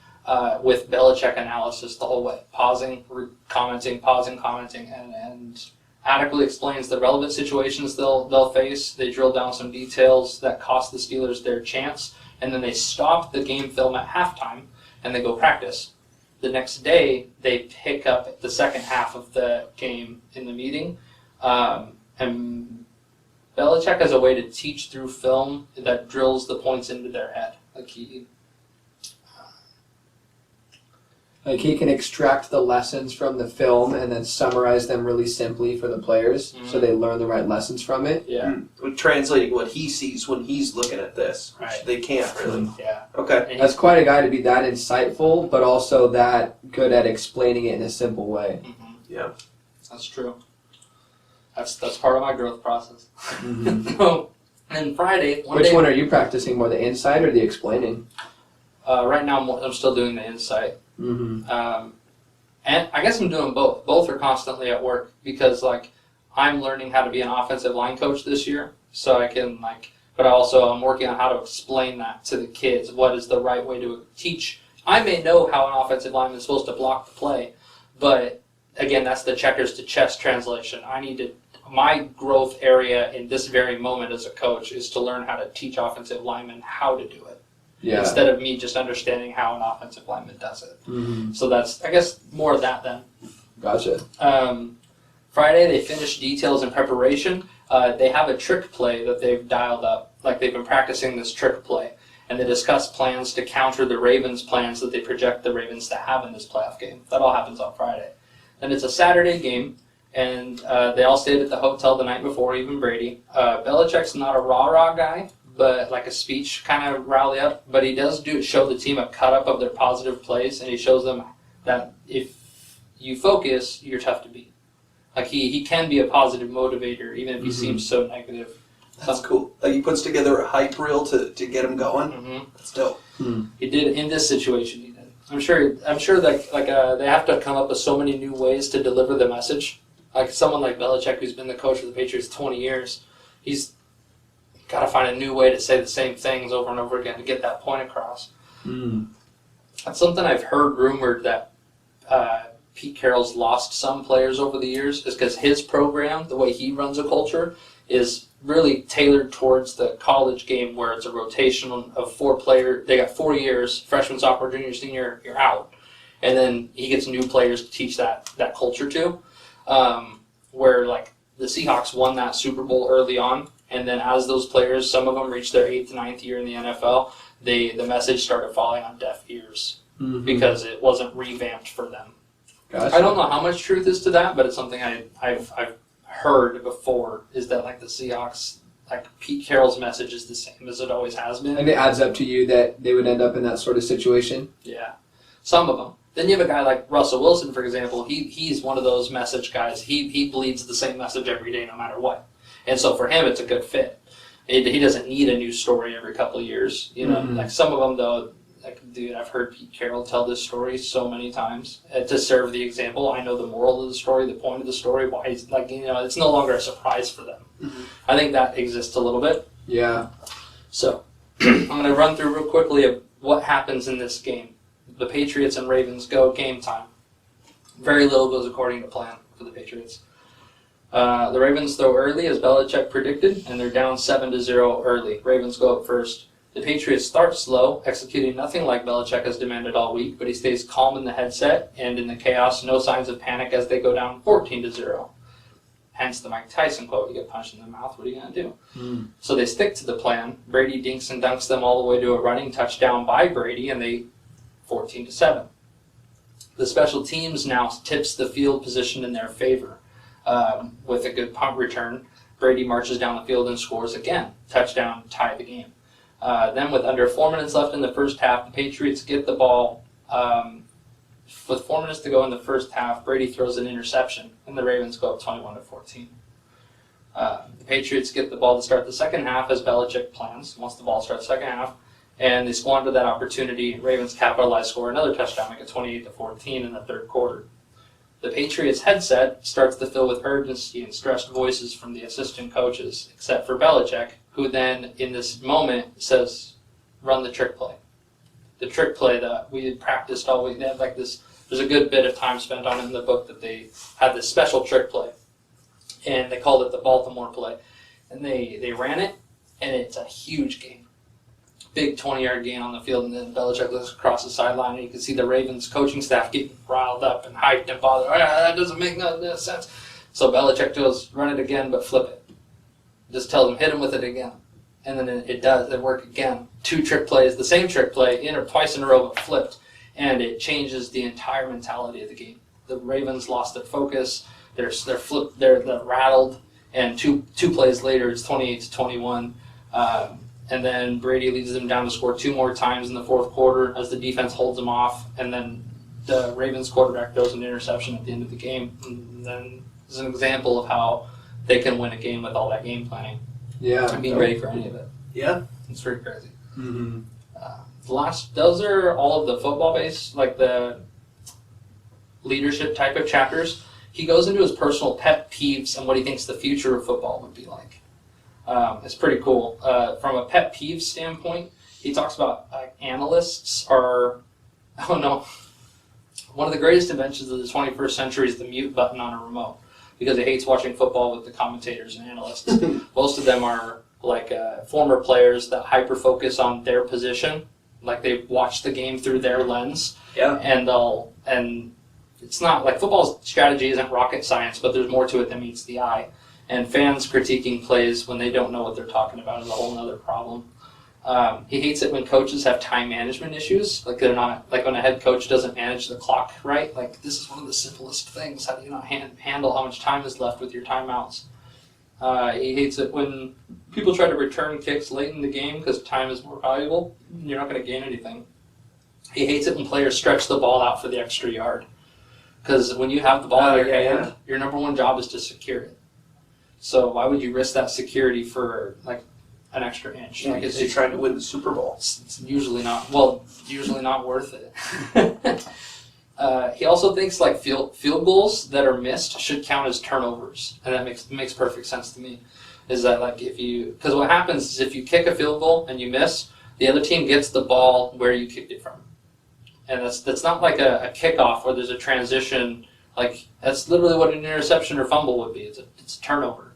S2: with Belichick analysis the whole way, pausing, commenting, and adequately explains the relevant situations they'll face. They drill down some details that cost the Steelers their chance, and then they stop the game film at halftime, and they go practice. The next day, they pick up the second half of the game in the meeting, and Belichick has a way to teach through film that drills the points into their head. Like he
S3: can extract the lessons from the film and then summarize them really simply for the players so they learn the right lessons from it.
S2: Yeah.
S1: Translating what he sees when he's looking at this.
S2: Right.
S1: They can't really.
S2: Yeah.
S1: Okay.
S3: That's quite a guy to be that insightful, but also that good at explaining it in a simple way.
S2: Mm-hmm.
S1: Yeah.
S2: That's true. That's part of my growth process.
S3: Mm-hmm.
S2: And Friday,
S3: Which one are you practicing more, the insight or the explaining?
S2: Right now, I'm still doing the insight.
S3: Mm-hmm.
S2: And I guess I'm doing both. Both are constantly at work because, like, I'm learning how to be an offensive line coach this year, so I can, like, but also I'm working on how to explain that to the kids. What is the right way to teach I may know how an offensive lineman is supposed to block the play, but again, that's the checkers to chess translation. My growth area in this very moment as a coach is to learn how to teach offensive linemen how to do it.
S3: Yeah.
S2: Instead of me just understanding how an offensive lineman does it.
S3: Mm-hmm.
S2: So that's, I guess, more of that then.
S3: Gotcha.
S2: Friday, they finished details and preparation. They have a trick play that they've dialed up. Like, they've been practicing this trick play. And they discuss plans to counter the Ravens' plans that they project the Ravens to have in this playoff game. That all happens on Friday. Then it's a Saturday game, and they all stayed at the hotel the night before, even Brady. Belichick's not a rah-rah guy, but like a speech kind of rally up. But he does show the team a cut-up of their positive plays, and he shows them that if you focus, you're tough to beat. Like, he can be a positive motivator, even if he seems so negative.
S1: That's cool. Like, he puts together a hype reel to get him going.
S2: Mm-hmm.
S1: That's dope.
S2: He did in this situation. He did. I'm sure that they have to come up with so many new ways to deliver the message. Like someone like Belichick, who's been the coach of the Patriots 20 years, he's got to find a new way to say the same things over and over again to get that point across. That's something I've heard rumored that Pete Carroll's lost some players over the years is because his program, the way he runs a culture, is really tailored towards the college game where it's a rotation of 4 players. They got 4 years, freshman, sophomore, junior, senior, you're out. And then he gets new players to teach that culture to. Where like the Seahawks won that Super Bowl early on, and then as those players, some of them reached their 8th, 9th year in the NFL, the message started falling on deaf ears because it wasn't revamped for them.
S3: Gotcha.
S2: I don't know how much truth is to that, but it's something I've heard before, is that like the Seahawks, like Pete Carroll's message is the same as it always has been.
S3: And it adds up to you that they would end up in that sort of situation?
S2: Yeah, some of them. Then you have a guy like Russell Wilson, for example. He's one of those message guys. He bleeds the same message every day, no matter what. And so for him, it's a good fit. He doesn't need a new story every couple of years. You know, like some of them though. Like, dude, I've heard Pete Carroll tell this story so many times to serve the example. I know the moral of the story, the point of the story. Why he's like, you know, it's no longer a surprise for them. I think that exists a little bit.
S3: Yeah.
S2: So I'm going to run through real quickly of what happens in this game. The Patriots and Ravens go game time. Very little goes according to plan for the Patriots. The Ravens throw early, as Belichick predicted, and they're down 7-0 early. Ravens go up first. The Patriots start slow, executing nothing like Belichick has demanded all week, but he stays calm in the headset, and in the chaos, no signs of panic as they go down 14-0. Hence the Mike Tyson quote, you get punched in the mouth, what are you going to do? So they stick to the plan. Brady dinks and dunks them all the way to a running touchdown by Brady, and they 14-7. The special teams now tips the field position in their favor. With a good punt return, Brady marches down the field and scores again. Touchdown, tie the game. Then with under 4 minutes left in the first half, the Patriots get the ball. With 4 minutes to go in the first half, Brady throws an interception, and the Ravens go up 21-14. The Patriots get the ball to start the second half as Belichick plans, once the ball starts second half, and they squander that opportunity. Ravens capitalize, score another touchdown, make it 28-14 in the third quarter. The Patriots headset starts to fill with urgency and stressed voices from the assistant coaches, except for Belichick, who then, in this moment, says, run the trick play. The trick play that we had practiced all week. They had like this, there's a good bit of time spent on it in the book that they had this special trick play. And they called it the Baltimore play. And they ran it, and it's a huge gain. Big 20-yard gain on the field, and then Belichick looks across the sideline, and you can see the Ravens coaching staff getting riled up and hyped and bothered. Oh, that doesn't make no sense. So Belichick goes, run it again, but flip it. Just tells them, hit him with it again. And then it does. It works again. 2 trick plays, the same trick play, twice in a row, but flipped. And it changes the entire mentality of the game. The Ravens lost their focus. They're flipped. They're rattled. And two plays later, it's 28-21. And then Brady leads them down to score 2 more times in the fourth quarter as the defense holds them off. And then the Ravens quarterback throws an interception at the end of the game. And then it's an example of how they can win a game with all that game planning.
S3: Yeah.
S2: And being ready for any of it.
S1: Yeah.
S2: It's pretty crazy. Those are all of the football-based, like the leadership type of chapters. He goes into his personal pet peeves and what he thinks the future of football would be like. It's pretty cool. From a pet peeve standpoint, he talks about analysts are Oh no. One of the greatest inventions of the 21st century is the mute button on a remote, because it hates watching football with the commentators and analysts. Most of them are like former players that hyper focus on their position, like they watch the game through their lens.
S1: Yeah.
S2: And it's not like football's strategy isn't rocket science, but there's more to it than meets the eye. And fans critiquing plays when they don't know what they're talking about is a whole other problem. He hates it when coaches have time management issues. Like they're not, like when a head coach doesn't manage the clock right. Like this is one of the simplest things. How do you not handle how much time is left with your timeouts? He hates it when people try to return kicks late in the game because time is more valuable. You're not going to gain anything. He hates it when players stretch the ball out for the extra yard. Because when you have the ball in your hand, your number one job is to secure it. So why would you risk that security for like an extra inch?
S1: Like you're trying to win the Super Bowl.
S2: It's usually not worth it. He also thinks like field goals that are missed should count as turnovers, and that makes perfect sense to me. Is that like because what happens is if you kick a field goal and you miss, the other team gets the ball where you kicked it from, and that's not like a kickoff where there's a transition. Like that's literally what an interception or fumble would be. It's a turnover.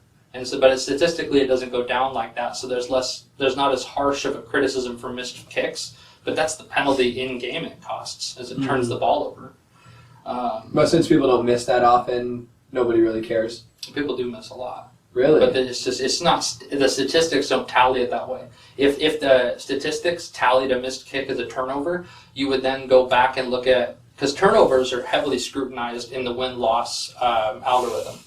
S2: But statistically, it doesn't go down like that. So there's not as harsh of a criticism for missed kicks. But that's the penalty in game it costs, as it turns the ball over.
S3: But since people don't miss that often, nobody really cares.
S2: People do miss a lot.
S3: Really?
S2: But it's not. The statistics don't tally it that way. If the statistics tallied a missed kick as a turnover, you would then go back and look at, because turnovers are heavily scrutinized in the win-loss algorithm.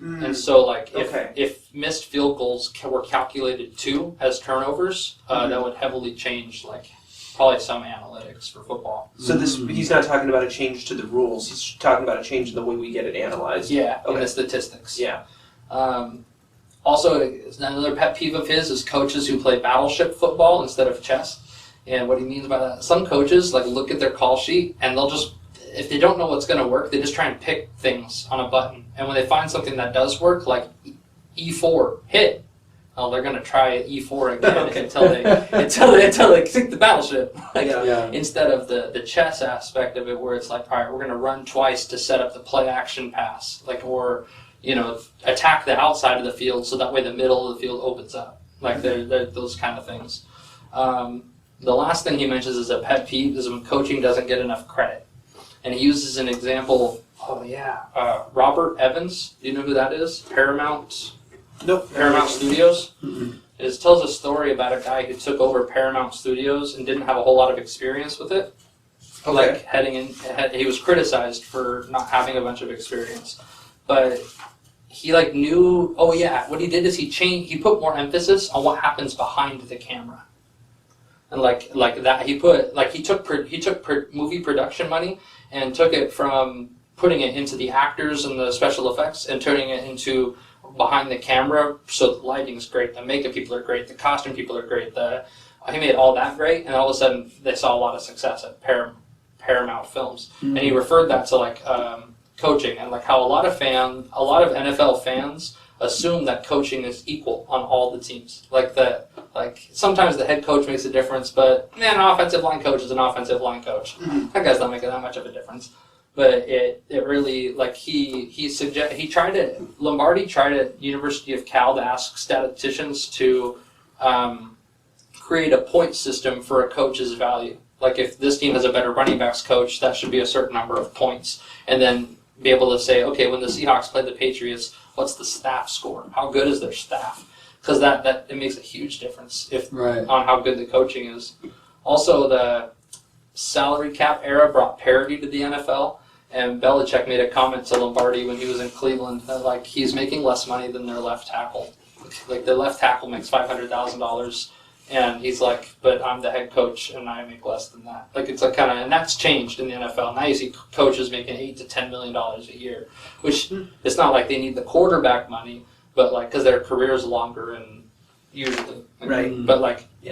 S2: And so, like, if missed field goals were calculated too as turnovers, that would heavily change, like, probably some analytics for football.
S1: So he's not talking about a change to the rules. He's talking about a change in the way we get it analyzed.
S2: Yeah, in the statistics.
S1: Yeah.
S2: Also, another pet peeve of his is coaches who play battleship football instead of chess. And what he means by that, some coaches, like, look at their call sheet and they'll just, if they don't know what's going to work, they just try and pick things on a button. And when they find something that does work, like E4, hit, oh, they're going to try E4 again until they sink the battleship. Instead of the chess aspect of it, where it's like, all right, we're going to run twice to set up the play action pass, like, or attack the outside of the field so that way the middle of the field opens up. Like they're those kind of things. The last thing he mentions is a pet peeve is when coaching doesn't get enough credit. And he uses an example, Robert Evans, do you know who that is? Paramount Studios.
S3: Mm-hmm.
S2: It tells a story about a guy who took over Paramount Studios and didn't have a whole lot of experience with it. Like he was criticized for not having a bunch of experience. But he knew, what he did is he put more emphasis on what happens behind the camera. And he took movie production money and took it from putting it into the actors and the special effects and turning it into behind the camera. So the lighting's great, the makeup people are great, the costume people are great. He made all that great, and all of a sudden they saw a lot of success at Paramount Films. Mm-hmm. And he referred that to coaching and how a lot of NFL fans assume that coaching is equal on all the teams. Sometimes the head coach makes a difference, but an offensive line coach is an offensive line coach. Mm-hmm. That guy's not making that much of a difference. But it really, Lombardi tried at University of Cal to ask statisticians to create a point system for a coach's value. Like if this team has a better running backs coach, that should be a certain number of points. And then be able to say, okay, when the Seahawks play the Patriots, what's the staff score? How good is their staff? Because that it makes a huge difference on how good the coaching is. Also, the salary cap era brought parity to the NFL, and Belichick made a comment to Lombardi when he was in Cleveland that he's making less money than their left tackle. Their left tackle makes $500,000, and he's like, but I'm the head coach and I make less than that. And that's changed in the NFL. Now you see coaches making $8 to $10 million a year, which it's not like they need the quarterback money, but because their career is longer and usually but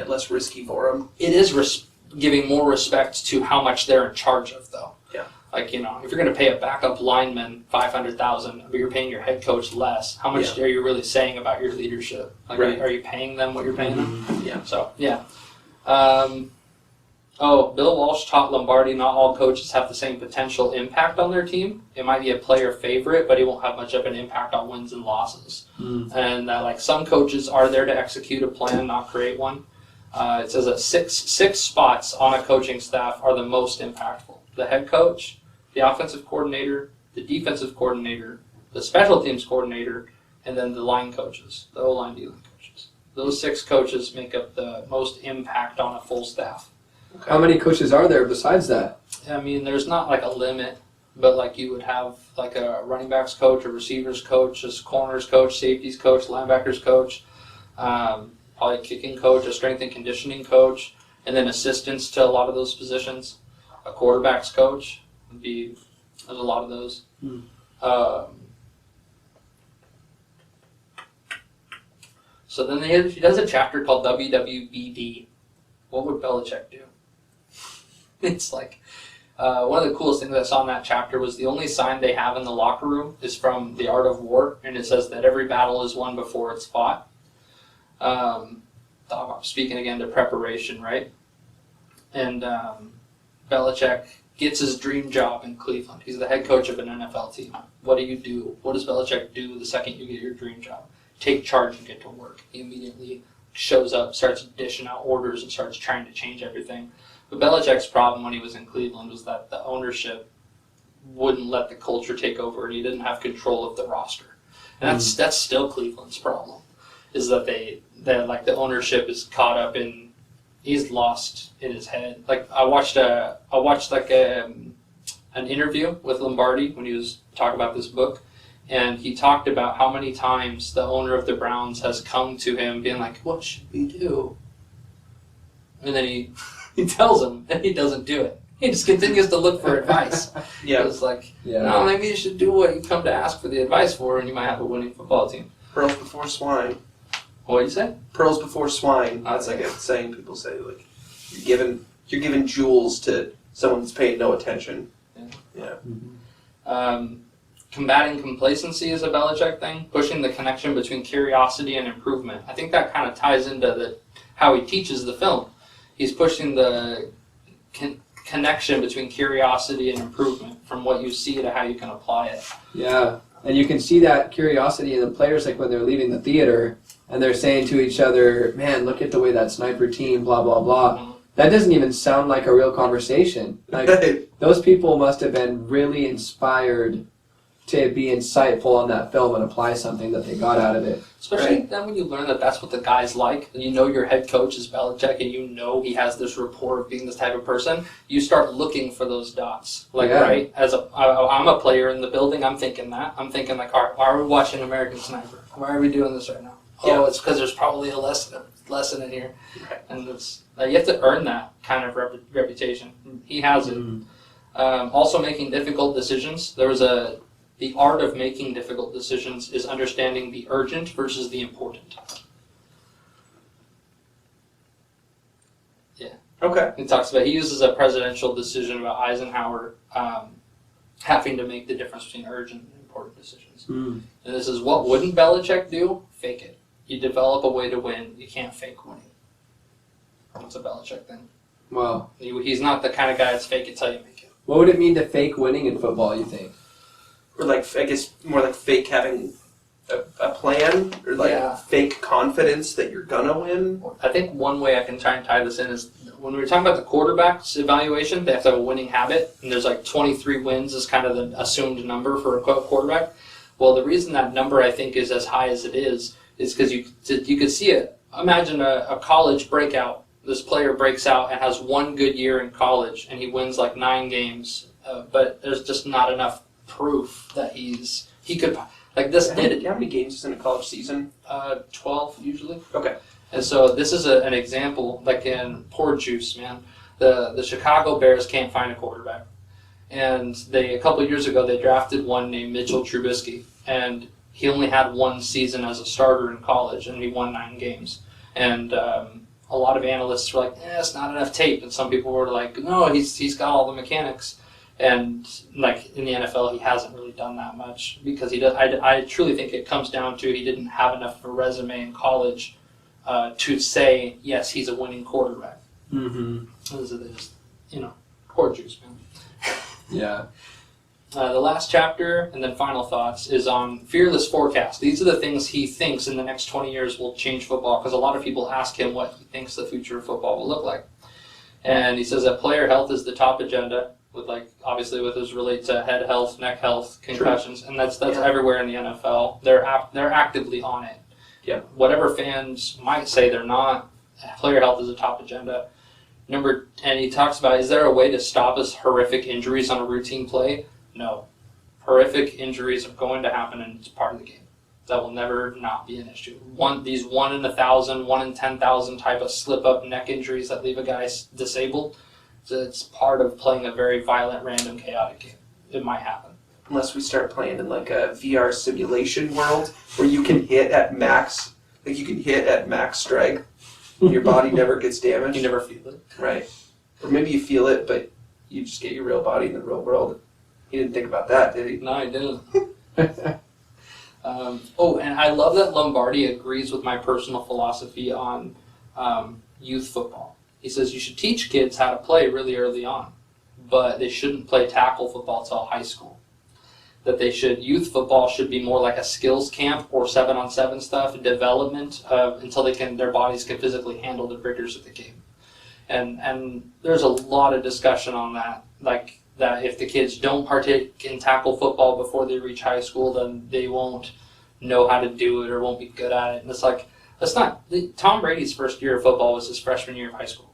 S1: less risky for them.
S2: It is giving more respect to how much they're in charge of, though.
S1: Yeah.
S2: If you're going to pay a backup lineman $500,000, but you're paying your head coach less, how much are you really saying about your leadership? Are you paying them what you're paying them?
S1: Yeah.
S2: So yeah. Oh, Bill Walsh taught Lombardi not all coaches have the same potential impact on their team. It might be a player favorite, but he won't have much of an impact on wins and losses. And like some coaches are there to execute a plan, not create one. It says that six spots on a coaching staff are the most impactful: the head coach, the offensive coordinator, the defensive coordinator, the special teams coordinator, and then the line coaches, the O-line, D-line coaches. Those 6 coaches make up the most impact on a full staff.
S3: How many coaches are there besides that?
S2: I mean, there's not like a limit, but like you would have like a running backs coach, a receivers coach, a corners coach, safeties coach, linebackers coach, probably a kicking coach, a strength and conditioning coach, and then assistants to a lot of those positions. A quarterbacks coach would be, there's a lot of those. So then he does a chapter called WWBD. What would Belichick do? It's like, one of the coolest things I saw in that chapter was the only sign they have in the locker room is from The Art of War, and it says that every battle is won before it's fought. Speaking again to preparation, right? And Belichick gets his dream job in Cleveland. He's the head coach of an NFL team. What do you do? What does Belichick do the second you get your dream job? Take charge and get to work. He immediately shows up, starts dishing out orders, and starts trying to change everything. But Belichick's problem when he was in Cleveland was that the ownership wouldn't let the culture take over, and he didn't have control of the roster. And that's still Cleveland's problem, is that like the ownership is caught up in, he's lost in his head. Like I watched like an interview with Lombardi when he was talking about this book, and he talked about how many times the owner of the Browns has come to him being like, "What should we do?" And then he tells him, and he doesn't do it. He just continues to look for advice. It's like, no, maybe you should do what you come to ask for the advice for, and you might have a winning football team.
S1: Pearls before swine.
S2: What do you say?
S1: Pearls before swine. That's like a saying people say. Like you're giving jewels to someone that's paying no attention.
S2: Combating complacency is a Belichick thing. Pushing the connection between curiosity and improvement. I think that kind of ties into how he teaches the film. He's pushing the connection between curiosity and improvement from what you see to how you can apply it.
S3: Yeah, and you can see that curiosity in the players, like when they're leaving the theater and they're saying to each other, "Man, look at the way that sniper team, blah, blah, blah." That doesn't even sound like a real conversation. Like those people must have been really inspired to be insightful on that film and apply something that they got out of it.
S2: Especially then when you learn that that's what the guy's like, and you know your head coach is Belichick, and you know he has this rapport of being this type of person, you start looking for those dots. Like, right? I'm a player in the building, I'm thinking that. I'm thinking like, all right, why are we watching American Sniper? Why are we doing this right now? Oh, it's because there's probably a lesson in here. And it's you have to earn that kind of reputation. He has it. Also making difficult decisions. The art of making difficult decisions is understanding the urgent versus the important. Yeah.
S1: Okay.
S2: He uses a presidential decision about Eisenhower having to make the difference between urgent and important decisions. And this is what wouldn't Belichick do? Fake it. You develop a way to win. You can't fake winning. That's a Belichick thing.
S3: Wow.
S2: He's not the kind of guy that's fake it till you make it.
S3: What would it mean to fake winning in football, you think?
S1: Or like, I guess more like fake having a plan, or like fake confidence that you're gonna win.
S2: I think one way I can try and tie this in is when we were talking about the quarterback's evaluation, they have to have a winning habit, and there's like 23 wins is kind of the assumed number for a quarterback. Well, the reason that number I think is as high as it is because you could see it. Imagine a college breakout. This player breaks out and has one good year in college, and he wins like 9 games, but there's just not enough proof that he could like this.
S1: How many games is in a college season?
S2: 12 usually.
S1: Okay.
S2: And so this is an example, like in poor juice, man. The Chicago Bears can't find a quarterback, and a couple of years ago they drafted one named Mitchell Trubisky, and he only had 1 season as a starter in college, and he won 9 games. And a lot of analysts were like, it's not enough tape, and some people were like, no, he's got all the mechanics. And like in the NFL, he hasn't really done that much because he does. I truly think it comes down to he didn't have enough of a resume in college to say yes, he's a winning quarterback. Those are just, poor juice, man.
S3: Yeah.
S2: The last chapter, and then final thoughts, is on fearless forecast. These are the things he thinks in the next 20 years will change football, because a lot of people ask him what he thinks the future of football will look like. And he says that player health is the top agenda, with obviously with this relate to head health, neck health, concussions, and that's everywhere in the NFL. They're actively on it.
S1: Yeah.
S2: Whatever fans might say they're not, player health is a top agenda. And he talks about, is there a way to stop us horrific injuries on a routine play? No. Horrific injuries are going to happen, and it's part of the game. That will never not be an issue. These 1 in 1,000, 1 in 10,000 type of slip-up neck injuries that leave a guy disabled, it's part of playing a very violent, random, chaotic game. It might happen.
S1: Unless we start playing in like a VR simulation world where you can hit at max, strength, and your body never gets damaged.
S2: You never feel it.
S1: Right. Or maybe you feel it, but you just get your real body in the real world. He didn't think about that, did he?
S2: No, he didn't. And I love that Lombardi agrees with my personal philosophy on youth football. He says you should teach kids how to play really early on, but they shouldn't play tackle football till high school. That youth football should be more like a skills camp or 7-on-7 stuff, development until their bodies can physically handle the rigors of the game. And there's a lot of discussion on that, that if the kids don't partake in tackle football before they reach high school, then they won't know how to do it or won't be good at it. And it's that's not, Tom Brady's first year of football was his freshman year of high school.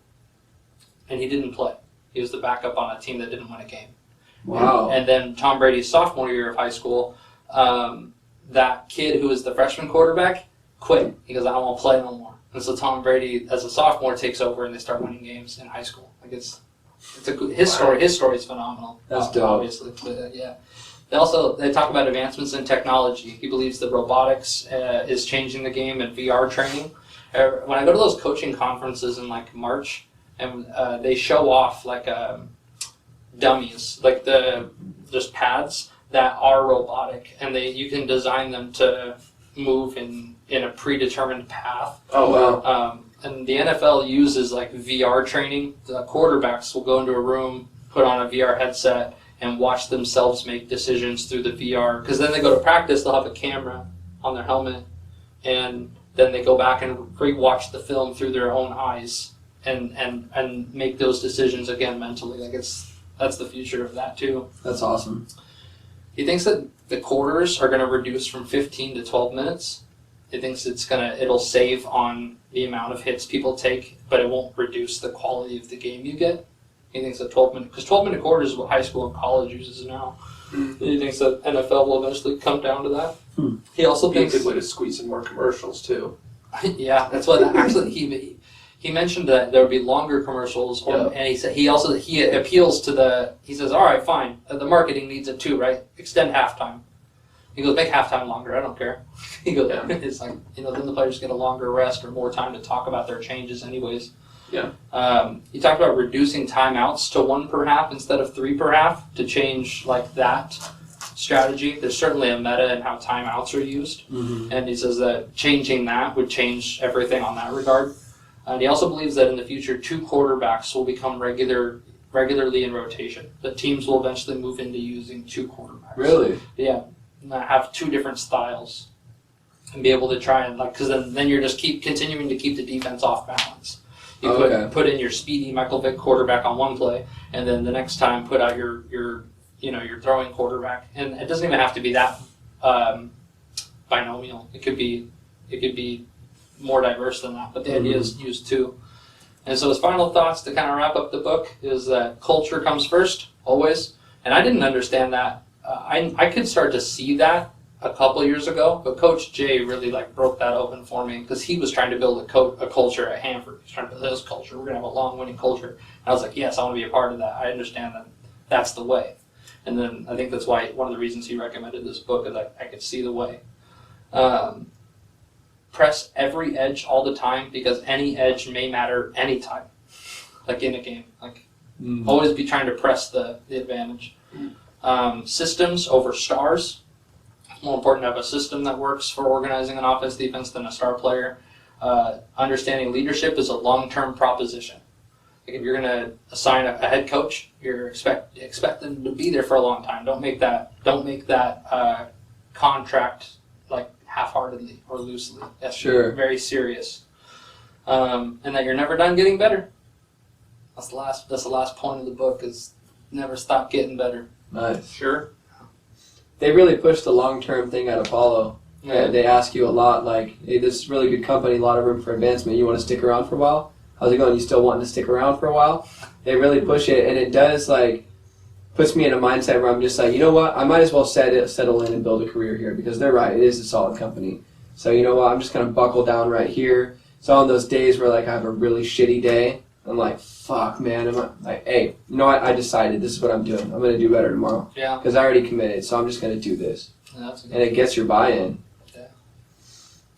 S2: And he didn't play. He was the backup on a team that didn't win a game.
S3: Wow.
S2: And then Tom Brady's sophomore year of high school, that kid who was the freshman quarterback quit. He goes, I don't want to play no more. And so Tom Brady, as a sophomore, takes over and they start winning games in high school. His story is phenomenal.
S3: That's dope.
S2: Obviously, but, yeah. They talk about advancements in technology. He believes that robotics is changing the game and VR training. When I go to those coaching conferences in March, and they show off dummies, just pads that are robotic, and you can design them to move in a predetermined path.
S1: Oh wow.
S2: And the NFL uses VR training. The quarterbacks will go into a room, put on a VR headset, and watch themselves make decisions through the VR. Because then they go to practice, they'll have a camera on their helmet, and then they go back and re-watch the film through their own eyes and make those decisions again mentally. That's the future of that too.
S3: That's awesome.
S2: He thinks that the quarters are going to reduce from 15 to 12 minutes. He thinks it'll save on the amount of hits people take, but it won't reduce the quality of the game you get. He thinks that 12-minute quarters is what high school and college uses now. Mm. He thinks that NFL will eventually come down to that.
S3: Hmm.
S2: He also thinks
S1: a good way to squeeze in more commercials too.
S2: Yeah, that's what actually he mentioned that there would be longer commercials, and he said he appeals to he says, all right, fine, the marketing needs it too, right? Extend halftime. He goes, make halftime longer. I don't care. He goes, it's then the players get a longer rest or more time to talk about their changes, anyways.
S1: Yeah.
S2: He talked about reducing timeouts to 1 per half instead of 3 per half to change that strategy. There's certainly a meta in how timeouts are used, and he says that changing that would change everything on that regard. And he also believes that in the future, 2 quarterbacks will become regularly in rotation. That teams will eventually move into using 2 quarterbacks.
S3: Really?
S2: Yeah. Have 2 different styles and be able to try and because then you're just continuing to keep the defense off balance. You put in your speedy Michael Vick quarterback on one play, and then the next time put out your throwing quarterback, and it doesn't even have to be that binomial. It could be more diverse than that, but the idea is used too. And so his final thoughts to kind of wrap up the book is that culture comes first, always. And I didn't understand that. I could start to see that a couple years ago, but Coach Jay really broke that open for me because he was trying to build a culture at Hanford. He's trying to build his culture. We're going to have a long winning culture. And I was like, yes, I want to be a part of that. I understand that that's the way. And then I think that's why one of the reasons he recommended this book is I could see the way. Press every edge all the time because any edge may matter anytime, in a game. Always be trying to press the advantage. Systems over stars. It's more important to have a system that works for organizing an offense defense than a star player. Understanding leadership is a long-term proposition. Like if you're gonna assign a head coach, you're expect them to be there for a long time. Don't make that contract like half-heartedly or loosely. That's very serious. And that you're never done getting better. That's the last point of the book is never stop getting better.
S3: Nice.
S1: Sure.
S3: They really push the long-term thing at Apollo.
S2: Yeah.
S3: They ask you a lot, like, hey, this is a really good company, a lot of room for advancement. You want to stick around for a while? How's it going? You still wanting to stick around for a while? They really push it, and it does, like, puts me in a mindset where I'm just like, you know what? I might as well settle in and build a career here because they're right. It is a solid company. So you know what? I'm just going to buckle down right here. So on those days where, like, I have a really shitty day, I'm like, fuck, man. I'm like, hey, you know what? I decided this is what I'm doing. I'm going to do better tomorrow.
S2: Yeah.
S3: Because I already committed, so I'm just going to do this.
S2: Yeah,
S3: and it gets your buy-in.
S2: Yeah.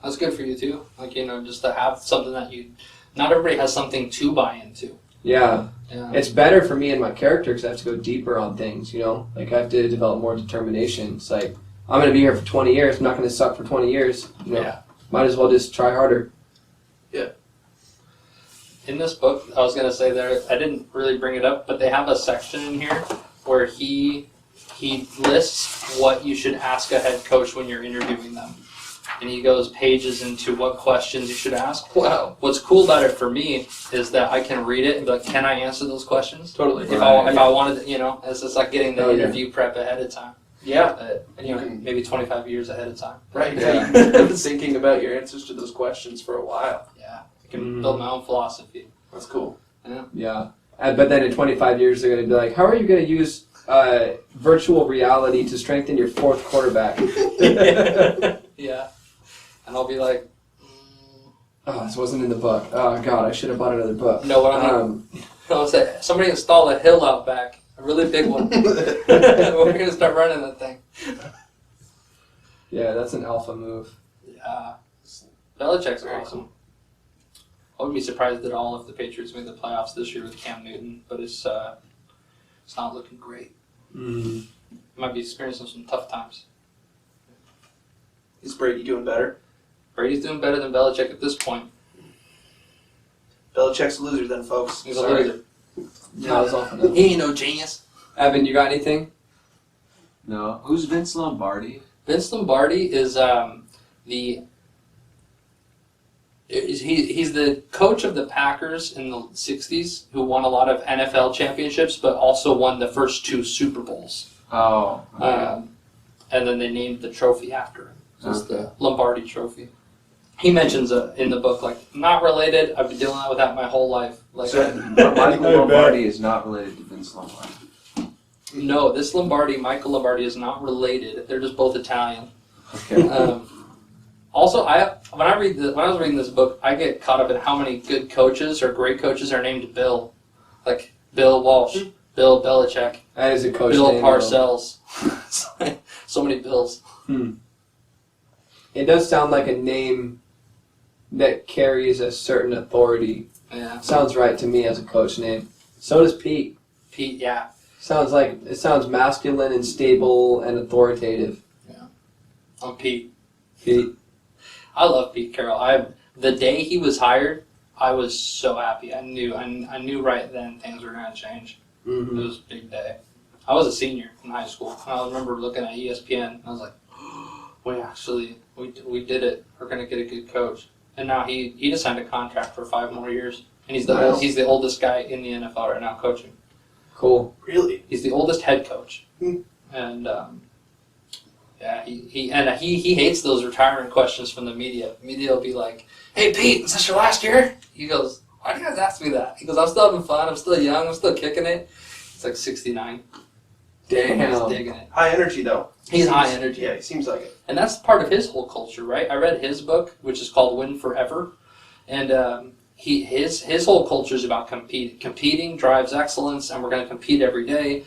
S2: That's good for you, too. Like, you know, just to have something that not everybody has something to buy into.
S3: Yeah.
S2: Yeah.
S3: It's better for me and my character because I have to go deeper on things, you know? Like, I have to develop more determination. It's like, I'm going to be here for 20 years. I'm not going to suck for 20 years. You know?
S2: Yeah.
S3: Might as well just try harder.
S2: Yeah. In this book, I was going to say I didn't really bring it up, but they have a section in here where he lists what you should ask a head coach when you're interviewing them. And he goes pages into what questions you should ask.
S1: Wow.
S2: What's cool about it for me is that I can read it and be like, can I answer those questions?
S1: Totally.
S2: If I wanted to, you know, it's just like getting the interview prep ahead of time.
S1: Yeah.
S2: And you know, maybe 25 years ahead of time.
S1: Right.
S3: Yeah.
S1: You've been thinking about your answers to those questions for a while.
S2: Yeah. I can build my own philosophy.
S1: That's cool.
S3: Yeah. But then in 25 years, they're going to be like, how are you going to use virtual reality to strengthen your fourth quarterback?
S2: Yeah. And I'll be like,
S3: oh, this wasn't in the book. Oh, God, I should have bought another book.
S2: No, what I'll say, somebody install a hill out back, a really big one. We're going to start running that thing.
S3: Yeah, that's an alpha move.
S2: Yeah. Belichick's awesome. I wouldn't be surprised at all if the Patriots made the playoffs this year with Cam Newton, but it's not looking great. Might be experiencing some tough times.
S1: Is Brady doing better?
S2: Brady's doing better than Belichick at this point.
S1: Belichick's a loser then, folks.
S2: He's a loser.
S3: Yeah, that was awful.
S2: He ain't no genius.
S3: Evan, you got anything?
S4: No. Who's Vince Lombardi?
S2: Vince Lombardi is he's the coach of the Packers in the 60s who won a lot of NFL championships, but also won the first 2 Super Bowls.
S4: Oh. Okay.
S2: And then they named the trophy after him. So it's the Lombardi trophy. He mentions in the book, like, not related. I've been dealing with that my whole life. Like,
S4: So Michael Lombardi is not related to Vince Lombardi.
S2: no, this Michael Lombardi, is not related. They're just both Italian.
S4: Okay.
S2: Also, when I was reading this book, I get caught up in how many good coaches or great coaches are named Bill, like Bill Walsh, Bill Belichick,
S3: That is a coach
S2: Bill
S3: name,
S2: Parcells. So many Bills.
S3: It does sound like a name that carries a certain authority.
S2: Yeah.
S3: Sounds right to me as a coach name. So does Pete.
S2: Pete, yeah.
S3: It sounds masculine and stable and authoritative.
S2: I'm Pete.
S3: Pete.
S2: I love Pete Carroll. The day he was hired, I was so happy. I knew right then things were going to change. It was a big day. I was a senior in high school, and I remember looking at ESPN, and I was like, we did it. We're going to get a good coach. And now he just signed a contract for 5 more years, and he's the oldest guy in the NFL right now coaching.
S3: Cool.
S1: Really?
S2: He's the oldest head coach, and he hates those retirement questions from the media. The media will be like, "Hey Pete, is this your last year?" He goes, "Why do you guys ask me that?" He goes, "I'm still having fun. I'm still young. I'm still kicking it." It's like 69.
S3: Damn.
S2: He's digging it.
S1: High energy, though.
S2: He's high energy.
S1: Yeah, he seems like it.
S2: And that's part of his whole culture, right? I read his book, which is called Win Forever, and his whole culture is about competing drives excellence, and we're going to compete every day.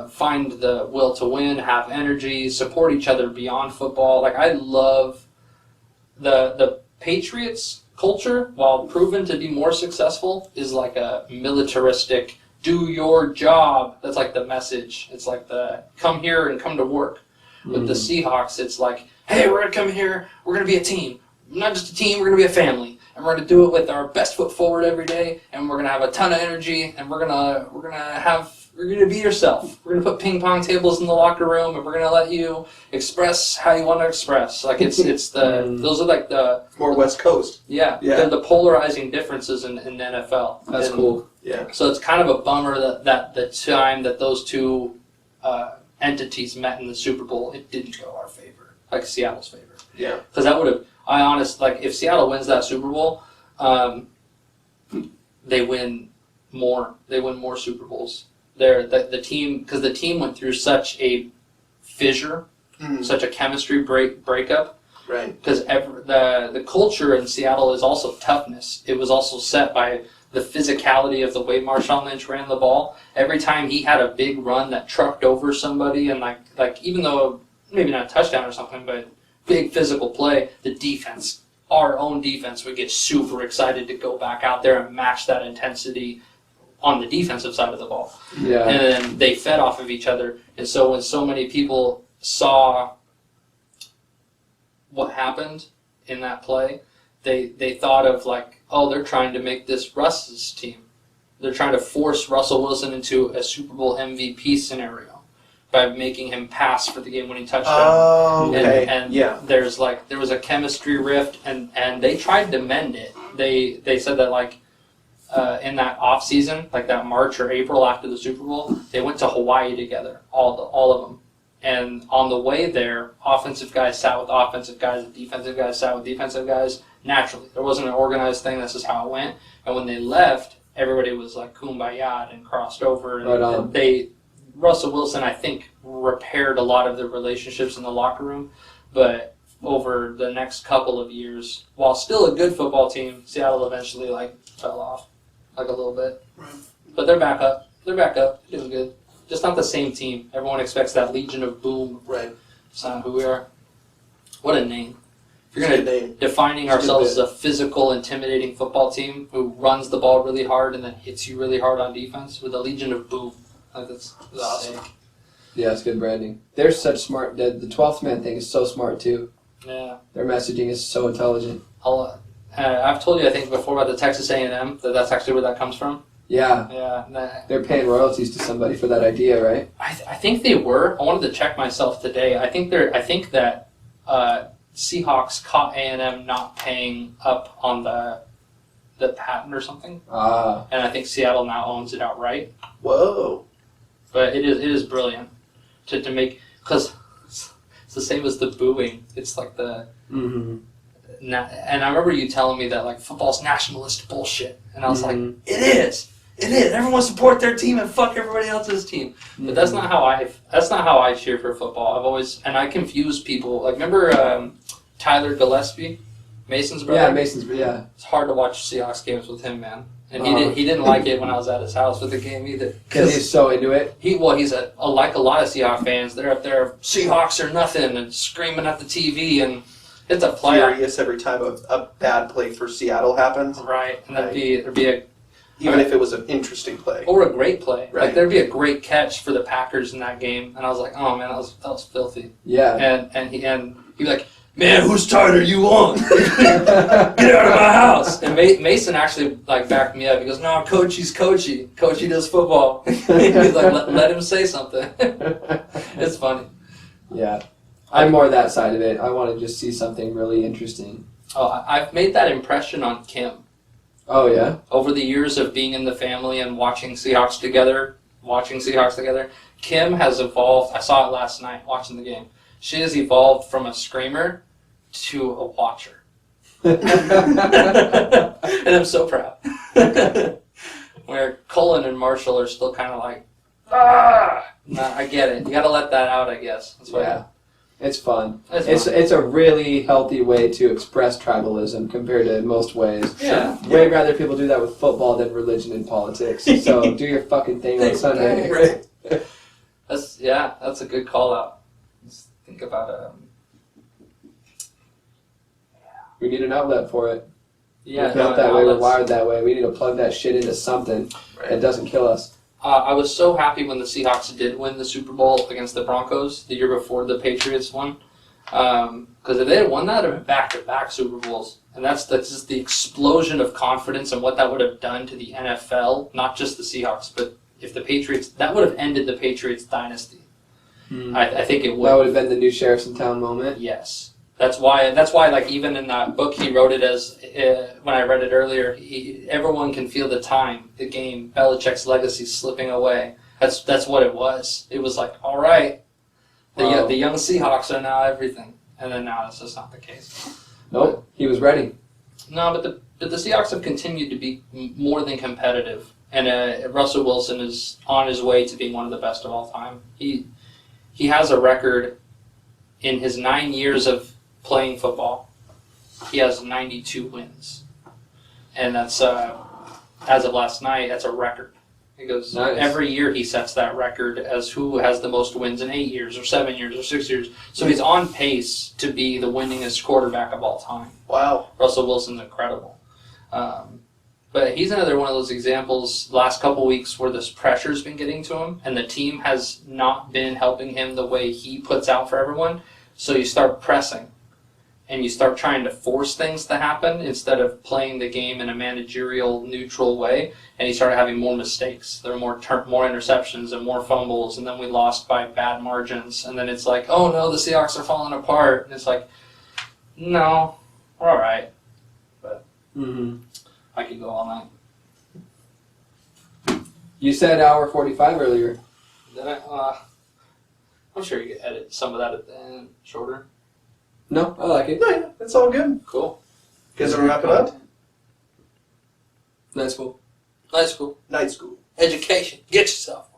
S2: Find the will to win, have energy, support each other beyond football. Like, I love the Patriots culture, while proven to be more successful, is like a militaristic, do your job. That's like the message. It's like the come here and come to work. With the Seahawks, it's like, hey, we're going to come here, we're going to be a team. Not just a team, we're going to be a family. and we're gonna do it with our best foot forward every day, and we're gonna have a ton of energy, and we're gonna be yourself. We're gonna put ping pong tables in the locker room, and we're gonna let you express how you want to express. Like it's those are like the
S1: More West Coast.
S2: yeah. They're the polarizing differences in the NFL.
S3: That's cool.
S1: Yeah.
S2: So it's kind of a bummer that the time that those two entities met in the Super Bowl, it didn't go our favor, like Seattle's favor.
S1: Yeah.
S2: Because that would have, if Seattle wins that Super Bowl, they win more. They win more Super Bowls. The team, because the team went through such a fissure, such a chemistry breakup.
S1: Right.
S2: Because the culture in Seattle is also toughness. It was also set by the physicality of the way Marshawn Lynch ran the ball. Every time he had a big run that trucked over somebody, and like even though maybe not a touchdown or something, but big physical play, the defense, our own defense, would get super excited to go back out there and match that intensity on the defensive side of the ball.
S3: Yeah.
S2: And then they fed off of each other. And so when so many people saw what happened in that play, they thought of like, oh, they're trying to make this Russ's team. They're trying to force Russell Wilson into a Super Bowl MVP scenario by making him pass for the game-winning touchdown.
S1: Oh, okay.
S2: And
S1: yeah.
S2: there was a chemistry rift, and they tried to mend it. They said that like in that off season, like that March or April after the Super Bowl, they went to Hawaii together, all of them. And on the way there, offensive guys sat with offensive guys, and defensive guys sat with defensive guys. Naturally, there wasn't an organized thing. This is how it went. And when they left, everybody was like kumbaya and crossed over. And
S3: Right on.
S2: Russell Wilson, I think, repaired a lot of the relationships in the locker room. But over the next couple of years, while still a good football team, Seattle eventually fell off like a little bit.
S1: Right.
S2: But they're back up. They're doing good. Just not the same team. Everyone expects that Legion of Boom.
S1: Right.
S2: It's not who we are. What a name. If you're
S1: It's a
S2: going
S1: good name.
S2: to defining
S1: It's a good
S2: ourselves as
S1: bit.
S2: a physical, intimidating football team who runs the ball really hard and then hits you really hard on defense with a Legion of Boom. Like that's awesome.
S3: Yeah, it's good branding. They're such smart. The 12th man thing is so smart too.
S2: Yeah.
S3: Their messaging is so intelligent.
S2: I've told you, I think, before about the Texas A&M, that's actually where that comes from.
S3: Yeah.
S2: Yeah.
S3: They're paying royalties to somebody for that idea, right?
S2: I think they were. I wanted to check myself today. I think that Seahawks caught A&M not paying up on the patent or something,
S3: Ah.
S2: and I think Seattle now owns it outright.
S1: Whoa.
S2: But it is brilliant to make, because it's the same as the booing. It's like the
S3: Mm-hmm.
S2: and I remember you telling me that like football's nationalist bullshit, and I was like,
S3: Mhm.
S2: it is. Everyone support their team and fuck everybody else's team. But that's not how I cheer for football. I confuse people. Like remember Tyler Gillespie, Mason's brother?
S3: Yeah, Mason's. Yeah.
S2: It's hard to watch Seahawks games with him, man. And
S3: Oh.
S2: he didn't like it when I was at his house with the game either.
S3: Because he's so into it.
S2: He's like a lot of Seahawks fans. They're up there, Seahawks are nothing, and screaming at the TV, and it's a playoff.
S1: Furious every time a bad play for Seattle happens.
S2: Right, and
S1: Right.
S2: there'd be
S1: Even if it was an interesting play.
S2: or a great play.
S1: Right.
S2: Like there'd be a great catch for the Packers in that game, and I was like, oh man, that was filthy.
S3: Yeah.
S2: And he'd be like, man, whose side are you on? Get out of my house. And Mason actually like backed me up. He goes, no, Coachy's Coachy. Coachy does football. He's like, let him say something. It's funny.
S3: Yeah. I'm more that side of it. I want to just see something really interesting.
S2: Oh, I've made that impression on Kim
S3: Oh, yeah?
S2: over the years of being in the family and watching Seahawks together. Kim has evolved. I saw it last night watching the game. She has evolved from a screamer to a watcher. And I'm so proud. Where Cullen and Marshall are still kind of like, ah! Nah, I get it. You got to let that out, I guess. That's what
S3: Yeah. It's fun.
S2: It's fun.
S3: It's a really healthy way to express tribalism compared to most ways.
S2: Yeah.
S3: Way rather people do that with football than religion and politics. So do your fucking thing on Sunday.
S1: Right.
S2: That's a good call out. Just think about
S3: We need an outlet for it.
S2: yeah.
S3: We're built that way. We're wired that way. We need to plug that shit into something that doesn't kill us.
S2: I was so happy when the Seahawks did win the Super Bowl against the Broncos the year before the Patriots won. Because if they had won that, it would have been back-to-back Super Bowls. And that's just the explosion of confidence and what that would have done to the NFL, not just the Seahawks, but if the Patriots, that would have ended the Patriots dynasty. I think it would.
S3: That would have been the new sheriff's in town moment.
S2: Yes. That's why, like, even in that book, he wrote it as, when I read it earlier, everyone can feel the time, the game, Belichick's legacy slipping away. That's what it was. It was like, all right, the young Seahawks are now everything. And then now that's just not the case.
S3: Nope, he was ready.
S2: No, but the Seahawks have continued to be more than competitive. And Russell Wilson is on his way to being one of the best of all time. He has a record in his 9 years of playing football. He has 92 wins. And that's, as of last night, that's a record. It goes,
S3: nice.
S2: Every year he sets that record as who has the most wins in 8 years or 7 years or 6 years. So he's on pace to be the winningest quarterback of all time.
S1: Wow.
S2: Russell Wilson's incredible. But he's another one of those examples last couple weeks where this pressure's been getting to him and the team has not been helping him the way he puts out for everyone. So you start pressing and you start trying to force things to happen instead of playing the game in a managerial, neutral way. And he started having more mistakes. There were more interceptions and more fumbles, and then we lost by bad margins. And then it's like, oh no, the Seahawks are falling apart. And it's like, no, we're all right. But I could go all night.
S3: You said hour 45 earlier.
S2: Then I'm sure you could edit some of that at the end, shorter.
S3: No, I like it.
S1: No, yeah, it's all good.
S2: Cool.
S1: You guys want to wrap it up?
S3: That's cool.
S2: Night school.
S1: Night school.
S2: Education. Get yourself.